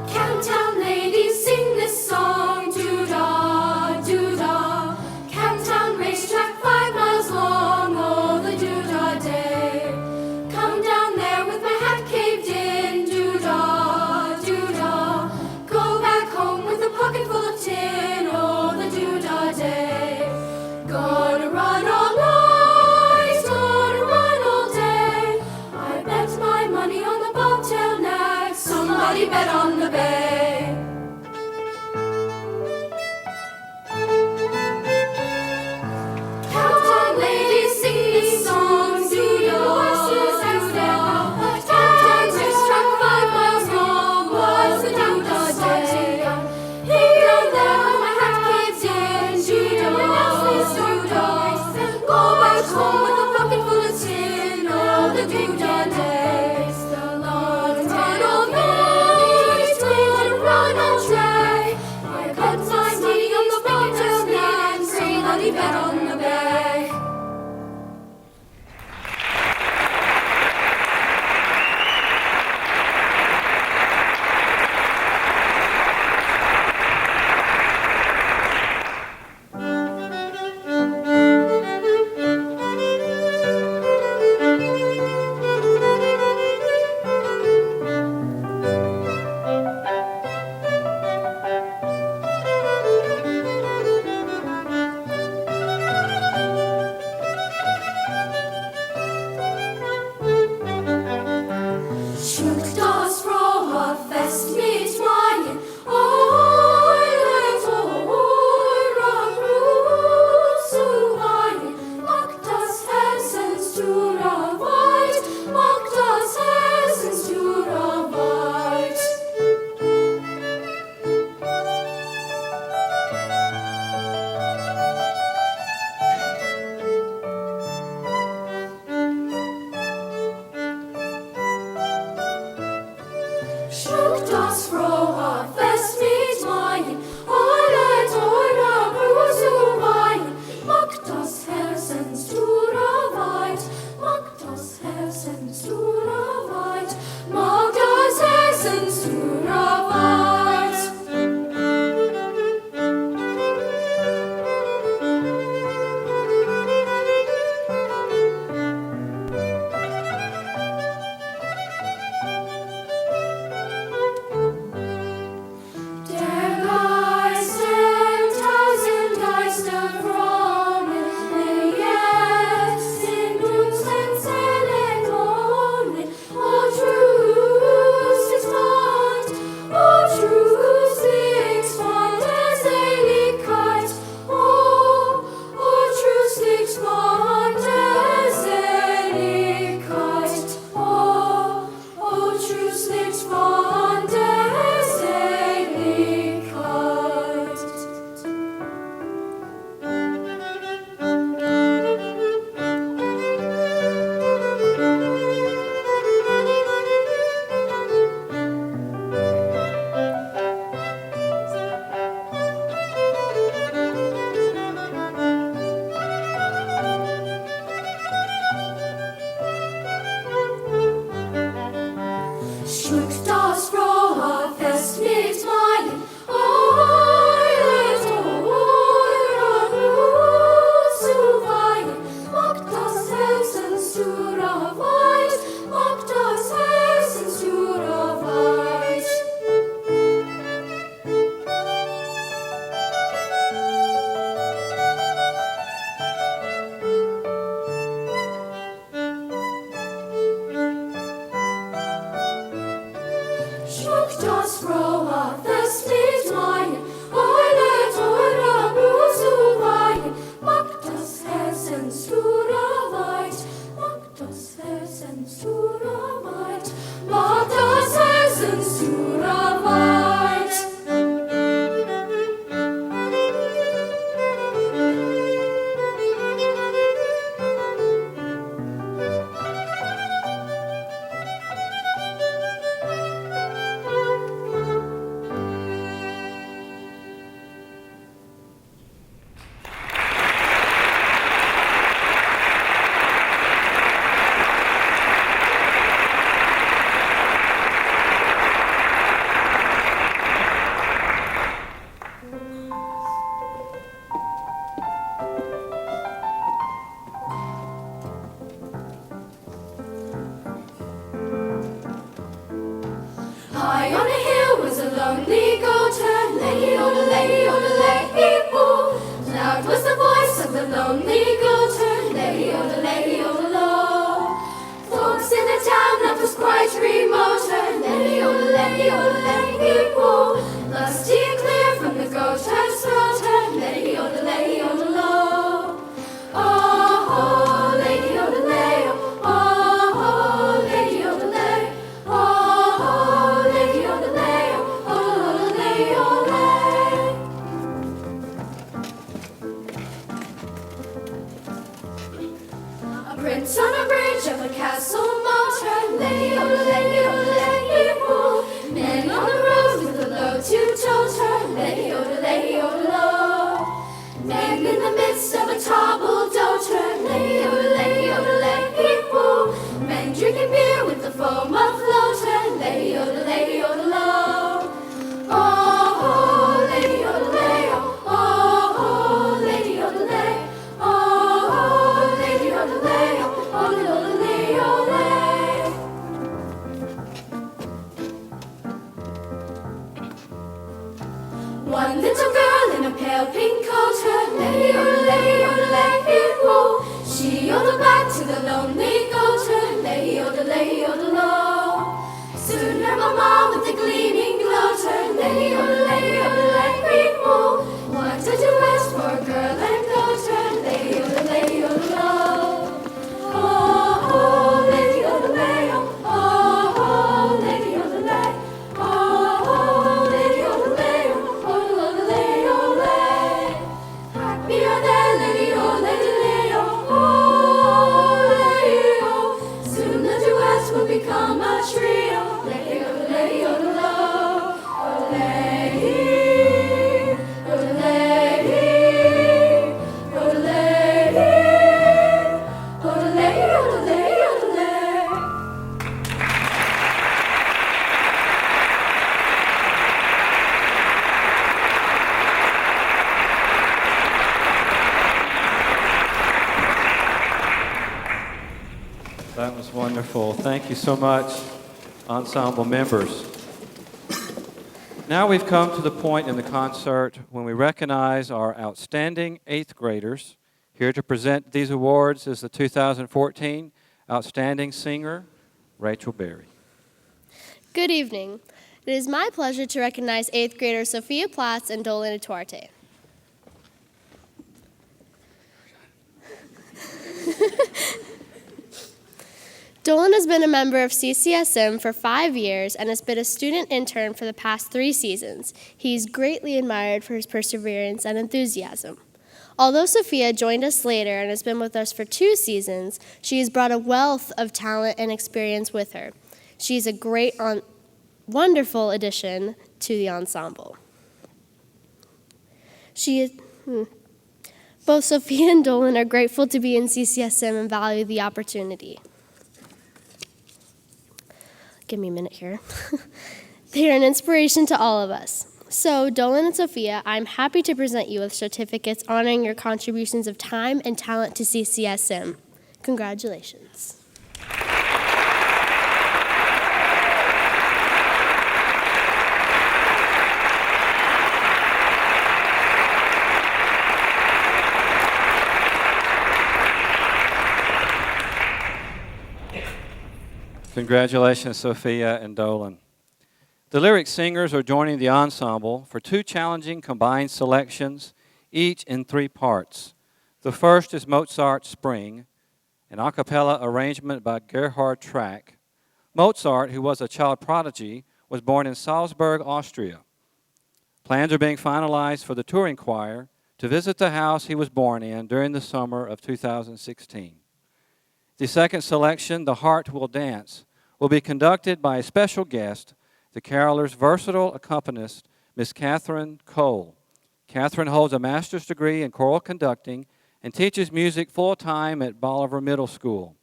[SPEAKER 7] Camptown ladies sing this song, doo-dah, doo-dah. Camptown racetrack 5 miles long, oh the doo-dah day. Come down there with my hat caved in, doo-dah, doo-dah. Go back home with a pocket full of tin, oh the doo-dah day. Gonna run all night, gonna run all day. I bet my money on the bobtail nag, somebody bet on the bay. Camptown ladies sing these songs, doo-dah, horses as they run. Camptown racetrack 5 miles long, was the doo-dah day. Here and there with my hat caved in, doo-dah, doo-dah. Go back home with a pocket full of tin, oh the doo-dah day. The long run all night, gonna run all day. I bet my money on the bobtail nag, somebody bet on the bay. Sjukt oss från fest mitt magen, ojlet och ojra rosovajen. Maktas hälsens stora vajt, maktas hälsens stora vajt. Sjukt oss från fest mitt magen, ojlet och ojra rosovajen. Maktas hälsens stora vajt, maktas hälsens stora vajt, maktas hälsens stora vajt. Der Geist, 1000 Geister fromme, jetzt in unseren Zellen Suravait, Vatas Essen Suravait. High on a hill was a lonely goat herd, lay, hee-hoo. Loud was the voice of the lonely goat herd, lay, folks in the town that was quite remote heard, lay, hee-hoo. Lusty and clear from the goat herd's throat heard, lay, oh, lady, oh, lady, oh, lady, a prince on a bridge of a castle moat heard, lay, men on the road with a low two-toed heard, lay, men in the midst of a table-d'hote heard, lay, men drinking beer with the foam afloat heard, lay, oh, lady, oh, lady, oh, lady, one little girl in a pale pink coat heard, lay, she yodeled back to the lonely goat herd, lay, soon her mamma with the gleaming gloat heard, lay, what a duet for girl and goat herd, lay, oh, lady, oh, lady, oh, lady, happy are they, lady, oh, soon the duet will become a trio, lady, oh, lady,
[SPEAKER 3] That was wonderful. Thank you so much, ensemble members. Now we've come to the point in the concert when we recognize our outstanding 8th graders. Here to present these awards is the 2014 Outstanding Singer, Rachel Berry.
[SPEAKER 9] Good evening. It is my pleasure to recognize 8th graders Sophia Platts and Dolan Duarte. Dolan has been a member of CCSM for 5 years and has been a student intern for the past 3 seasons. He is greatly admired for his perseverance and enthusiasm. Although Sophia joined us later and has been with us for 2 seasons, she has brought a wealth of talent and experience with her. She is a wonderful addition to the ensemble. Both Sophia and Dolan are grateful to be in CCSM and value the opportunity. Give me a minute here. They are an inspiration to all of us. So, Dolan and Sophia, I'm happy to present you with certificates honoring your contributions of time and talent to CCSM. Congratulations.
[SPEAKER 3] Congratulations, Sophia and Dolan. The lyric singers are joining the ensemble for 2 challenging combined selections, each in 3 parts. The first is Mozart's Spring, an a cappella arrangement by Gerhard Track. Mozart, who was a child prodigy, was born in Salzburg, Austria. Plans are being finalized for the touring choir to visit the house he was born in during the summer of 2016. The second selection, The Heart Will Dance, will be conducted by a special guest, the carolers' versatile accompanist, Miss Catherine Cole. Catherine holds a master's degree in choral conducting and teaches music full-time at Bolivar Middle School.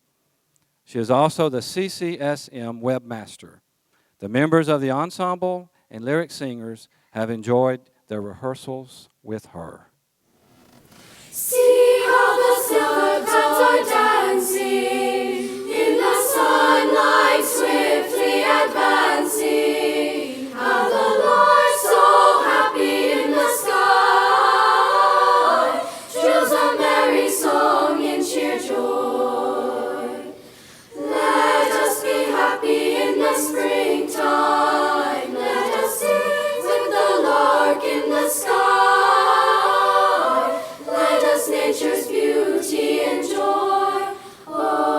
[SPEAKER 3] She is also the CCSM webmaster. The members of the ensemble and lyric singers have enjoyed their rehearsals with her.
[SPEAKER 7] See how the silver clouds are dancing in the sunlight, swiftly advancing. How the Lord, so happy in the sky, trills a merry song in sheer joy. Let us be happy in the springtime. Let us sing with the lark in the sky. Let us nature's beauty enjoy. Oh,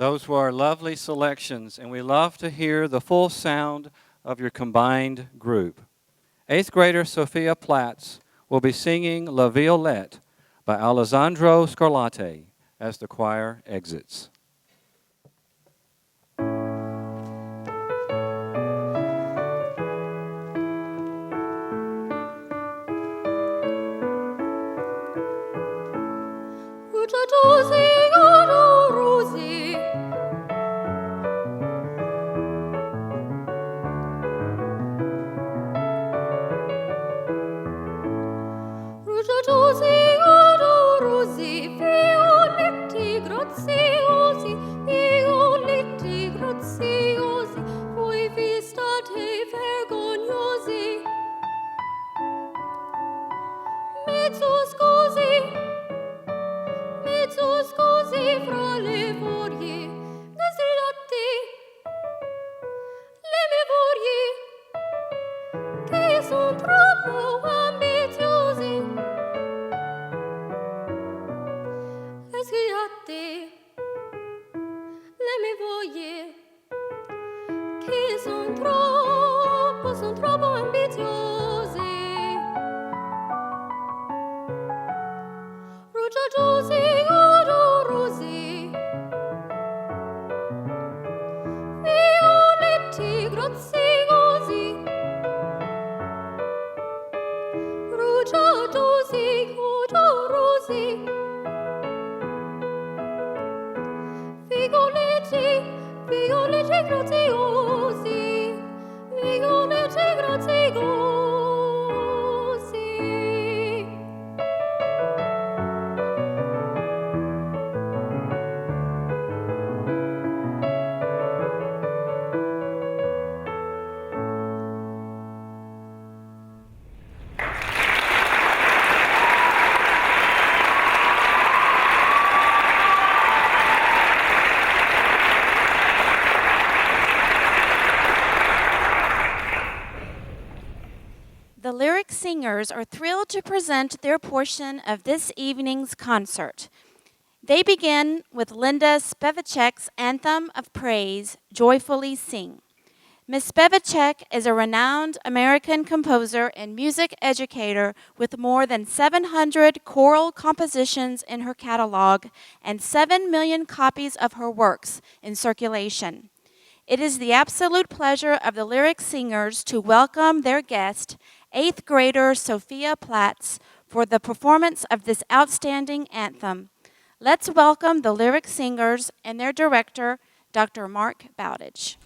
[SPEAKER 3] Those were lovely selections, and we love to hear the full sound of your combined group. 8th grader Sophia Platts will be singing La Violette by Alessandro Scarlatti as the choir exits.
[SPEAKER 4] The Lyric Singers are thrilled to present their portion of this evening's concert. They begin with Linda Spevacek's anthem of praise, Joyfully Sing. Ms. Spevacek is a renowned American composer and music educator with more than 700 choral compositions in her catalog and 7 million copies of her works in circulation. It is the absolute pleasure of the Lyric Singers to welcome their guest, 8th grader Sophia Platts, for the performance of this outstanding anthem. Let's welcome the Lyric Singers and their director, Dr. Mark Bowditch.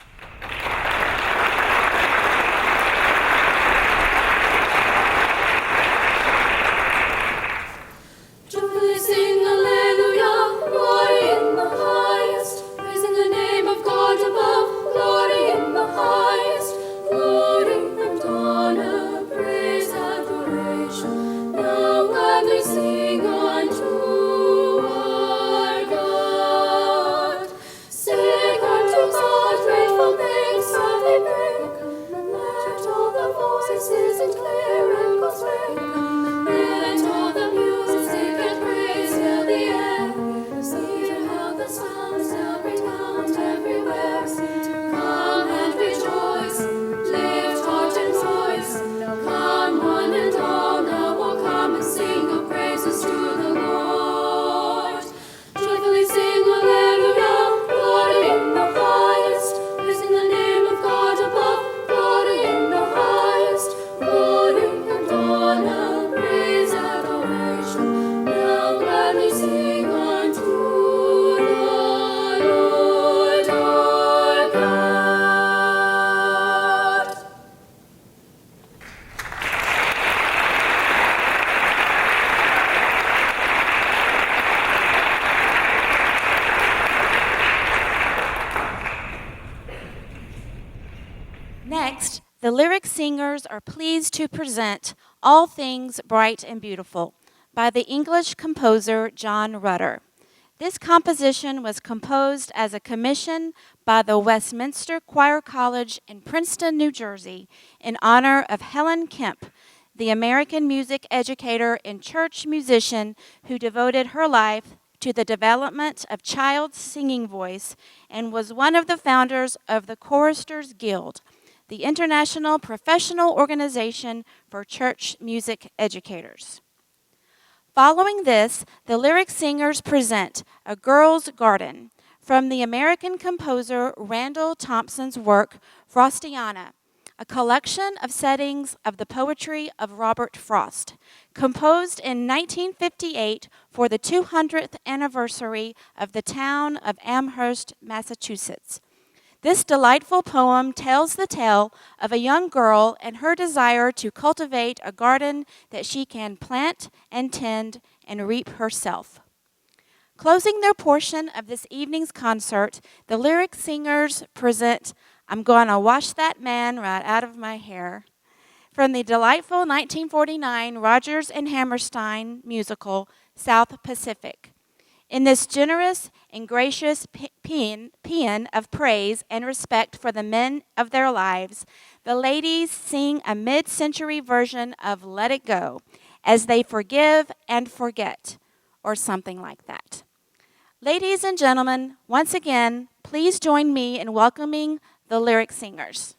[SPEAKER 7] Joyfully sing Alleluia, glory in the highest, praising the name of God above, glory in the highest, glory and honor, praise, adoration. Now gladly sing unto our God. Sing unto God, grateful thanks shall they bring. Let all the voices declare and proclaim. Let all the music and praise fill the air. Hear how the sounds now resound everywhere. Come and rejoice, lift heart and voice. Come one and all, now will come and sing your praises to the Lord. Joyfully sing Alleluia, glory in the highest, praising the name of God above, glory in the highest, glory and honor, praise, adoration. Now gladly sing unto the Lord our God.
[SPEAKER 4] Next, the Lyric Singers are pleased to present All Things Bright and Beautiful by the English composer John Rutter. This composition was composed as a commission by the Westminster Choir College in Princeton, New Jersey, in honor of Helen Kemp, the American music educator and church musician who devoted her life to the development of child's singing voice and was one of the founders of the Choristers Guild, the international professional organization for church music educators. Following this, the Lyric Singers present A Girl's Garden from the American composer Randall Thompson's work, Frostiana, a collection of settings of the poetry of Robert Frost, composed in 1958 for the 200th anniversary of the town of Amherst, Massachusetts. This delightful poem tells the tale of a young girl and her desire to cultivate a garden that she can plant and tend and reap herself. Closing their portion of this evening's concert, the Lyric Singers present I'm Gonna Wash That Man Right Out of My Hair from the delightful 1949 Rodgers and Hammerstein musical, South Pacific. In this generous and gracious paean of praise and respect for the men of their lives, the ladies sing a mid-century version of Let It Go as they forgive and forget, or something like that. Ladies and gentlemen, once again, please join me in welcoming the Lyric Singers.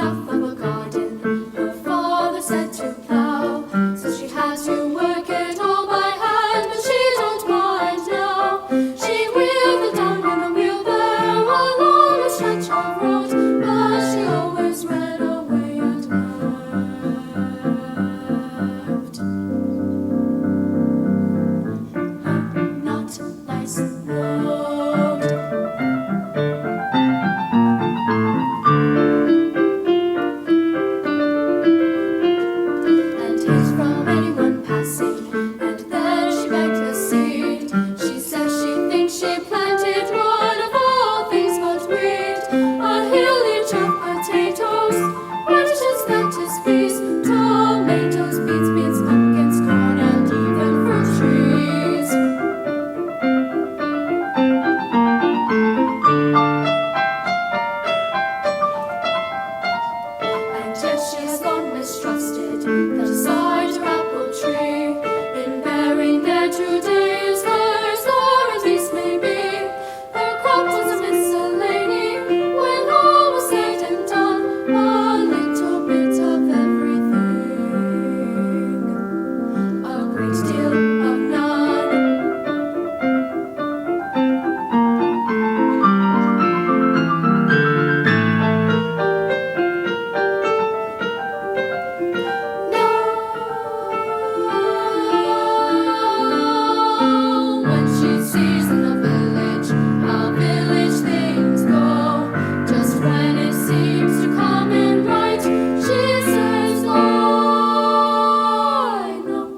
[SPEAKER 7] enough of a garden. Her father said to plow, so she had to work it all by hand, but she don't mind now. She wheeled it down with a wheelbarrow along a stretch of road, but she always ran away and left. Not nice road. And hid from anyone passing, and then she begged the seed. She says she thinks she planted one of all things but weed, a hillage of potatoes, radishes, lettuce, peas, tomatoes, beets, pumpkins, corn, and even fruit trees. And yet she has long mistrusted that aside her apple tree, in bearing there today is hers, or at least maybe her crop was a miscellany. When all was said and done, a little bit of everything, a great deal of none. Now, when she sees in the village how village things go, just when it seems to come in right, she says, I know.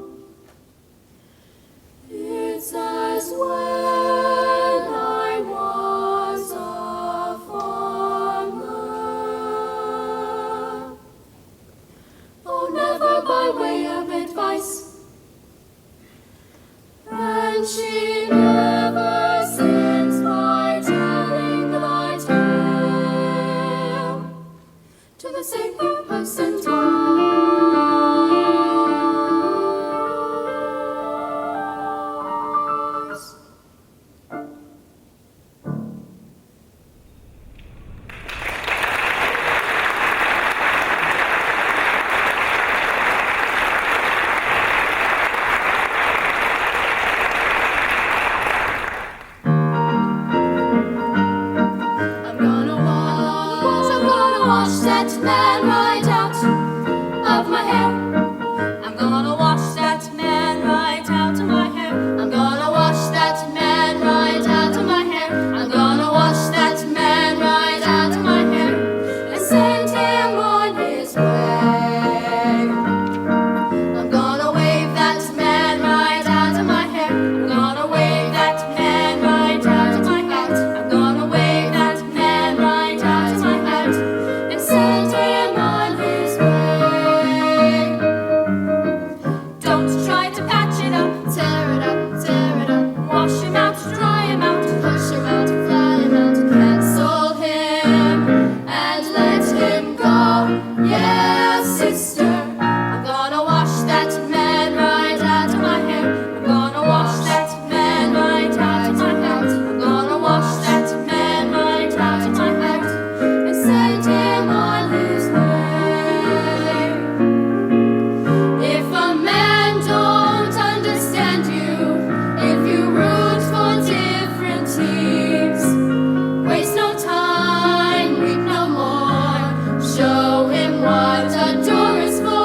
[SPEAKER 7] It's as when I was a farmer. Oh, never by way of advice. And she never sins by telling my tale to the same purpose and cause. I'm gonna wash that man right out of my hair. I'm gonna wash that man right out of my hair. I'm gonna wash that man right out of my hair. I'm gonna wash that man right out of my hair and send him on his way. I'm gonna wave that man right out of my hair. I'm gonna wave that man right out of my hat. I'm gonna wave that man right out of my hat and send him on his way. Don't try to patch it up, tear it up, tear it up. Wash him out, dry him out, push him out, fly him out, cancel him and let him go. Yes, sister, I'm gonna wash that man right out of my hair. I'm gonna wash that man right out of my hat. I'm gonna wash that man right out of my hat and send him on his way. If a man don't understand you, if you root for different teams, waste no time, read no more. Show him what a door is for.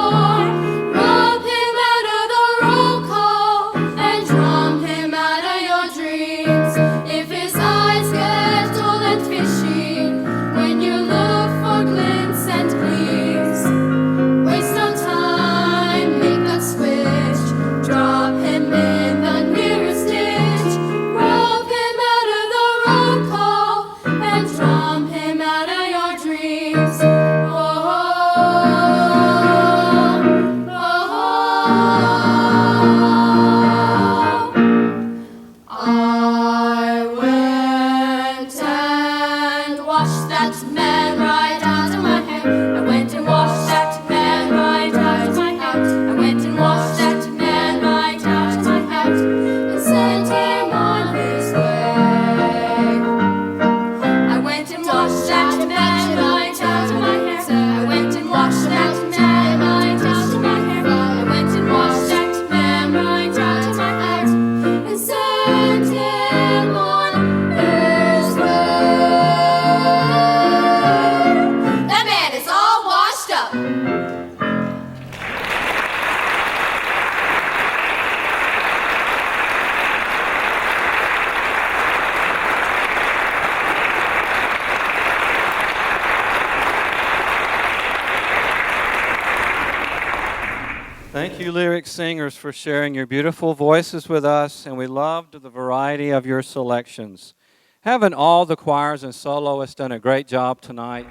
[SPEAKER 3] Thank you, lyric singers, for sharing your beautiful voices with us, and we loved the variety of your selections. Haven't all the choirs and soloists done a great job tonight?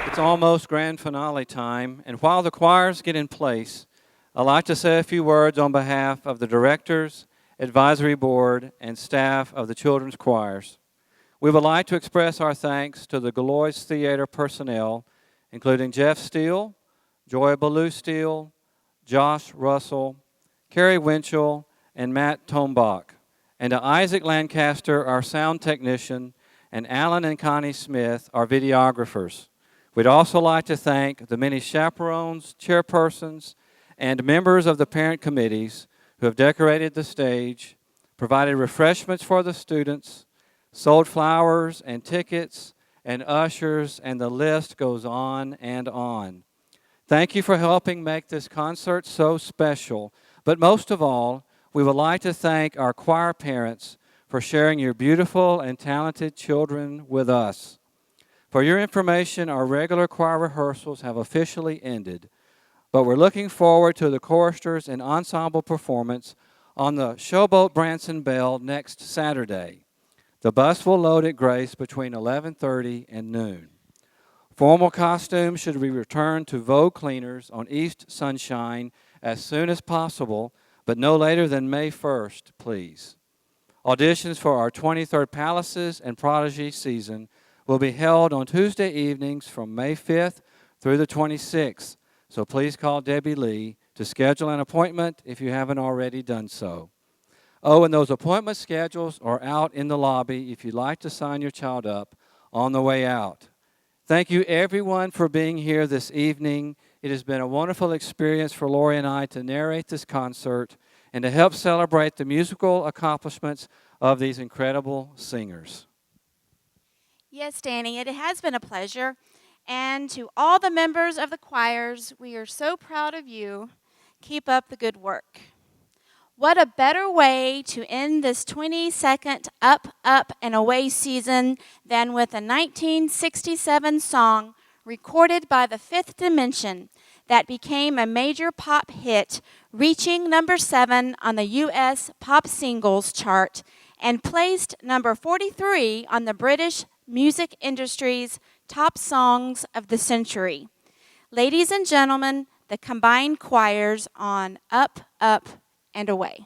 [SPEAKER 3] It's almost grand finale time, and while the choirs get in place, I'd like to say a few words on behalf of the directors, advisory board, and staff of the children's choirs. We would like to express our thanks to the Galois Theater personnel, including Jeff Steele, Joy Ballou Steele, Josh Russell, Carrie Winchell, and Matt Tombach, and to Isaac Lancaster, our sound technician, and Alan and Connie Smith, our videographers. We'd also like to thank the many chaperones, chairpersons, and members of the parent committees who have decorated the stage, provided refreshments for the students, sold flowers and tickets and ushers, and the list goes on and on. Thank you for helping make this concert so special. But most of all, we would like to thank our choir parents for sharing your beautiful and talented children with us. For your information, our regular choir rehearsals have officially ended, but we're looking forward to the choristers and ensemble performance on the Showboat Branson Bell next Saturday. The bus will load at Grace between 11:30 and noon. Formal costumes should be returned to Vogue Cleaners on East Sunshine as soon as possible, but no later than May 1st, please. Auditions for our 23rd Palaces and Prodigy season will be held on Tuesday evenings from May 5th through the 26th, so please call Debbie Lee to schedule an appointment if you haven't already done so. Oh, and those appointment schedules are out in the lobby if you'd like to sign your child up on the way out. Thank you, everyone, for being here this evening. It has been a wonderful experience for Lori and I to narrate this concert and to help celebrate the musical accomplishments of these incredible singers.
[SPEAKER 4] Yes, Danny, it has been a pleasure. And to all the members of the choirs, we are so proud of you. Keep up the good work. What a better way to end this 22nd Up, Up, and Away season than with a 1967 song recorded by the Fifth Dimension that became a major pop hit, reaching number 7 on the U.S. Pop Singles chart and placed number 43 on the British music industry's top songs of the century. Ladies and gentlemen, the combined choirs on Up, Up, and Away.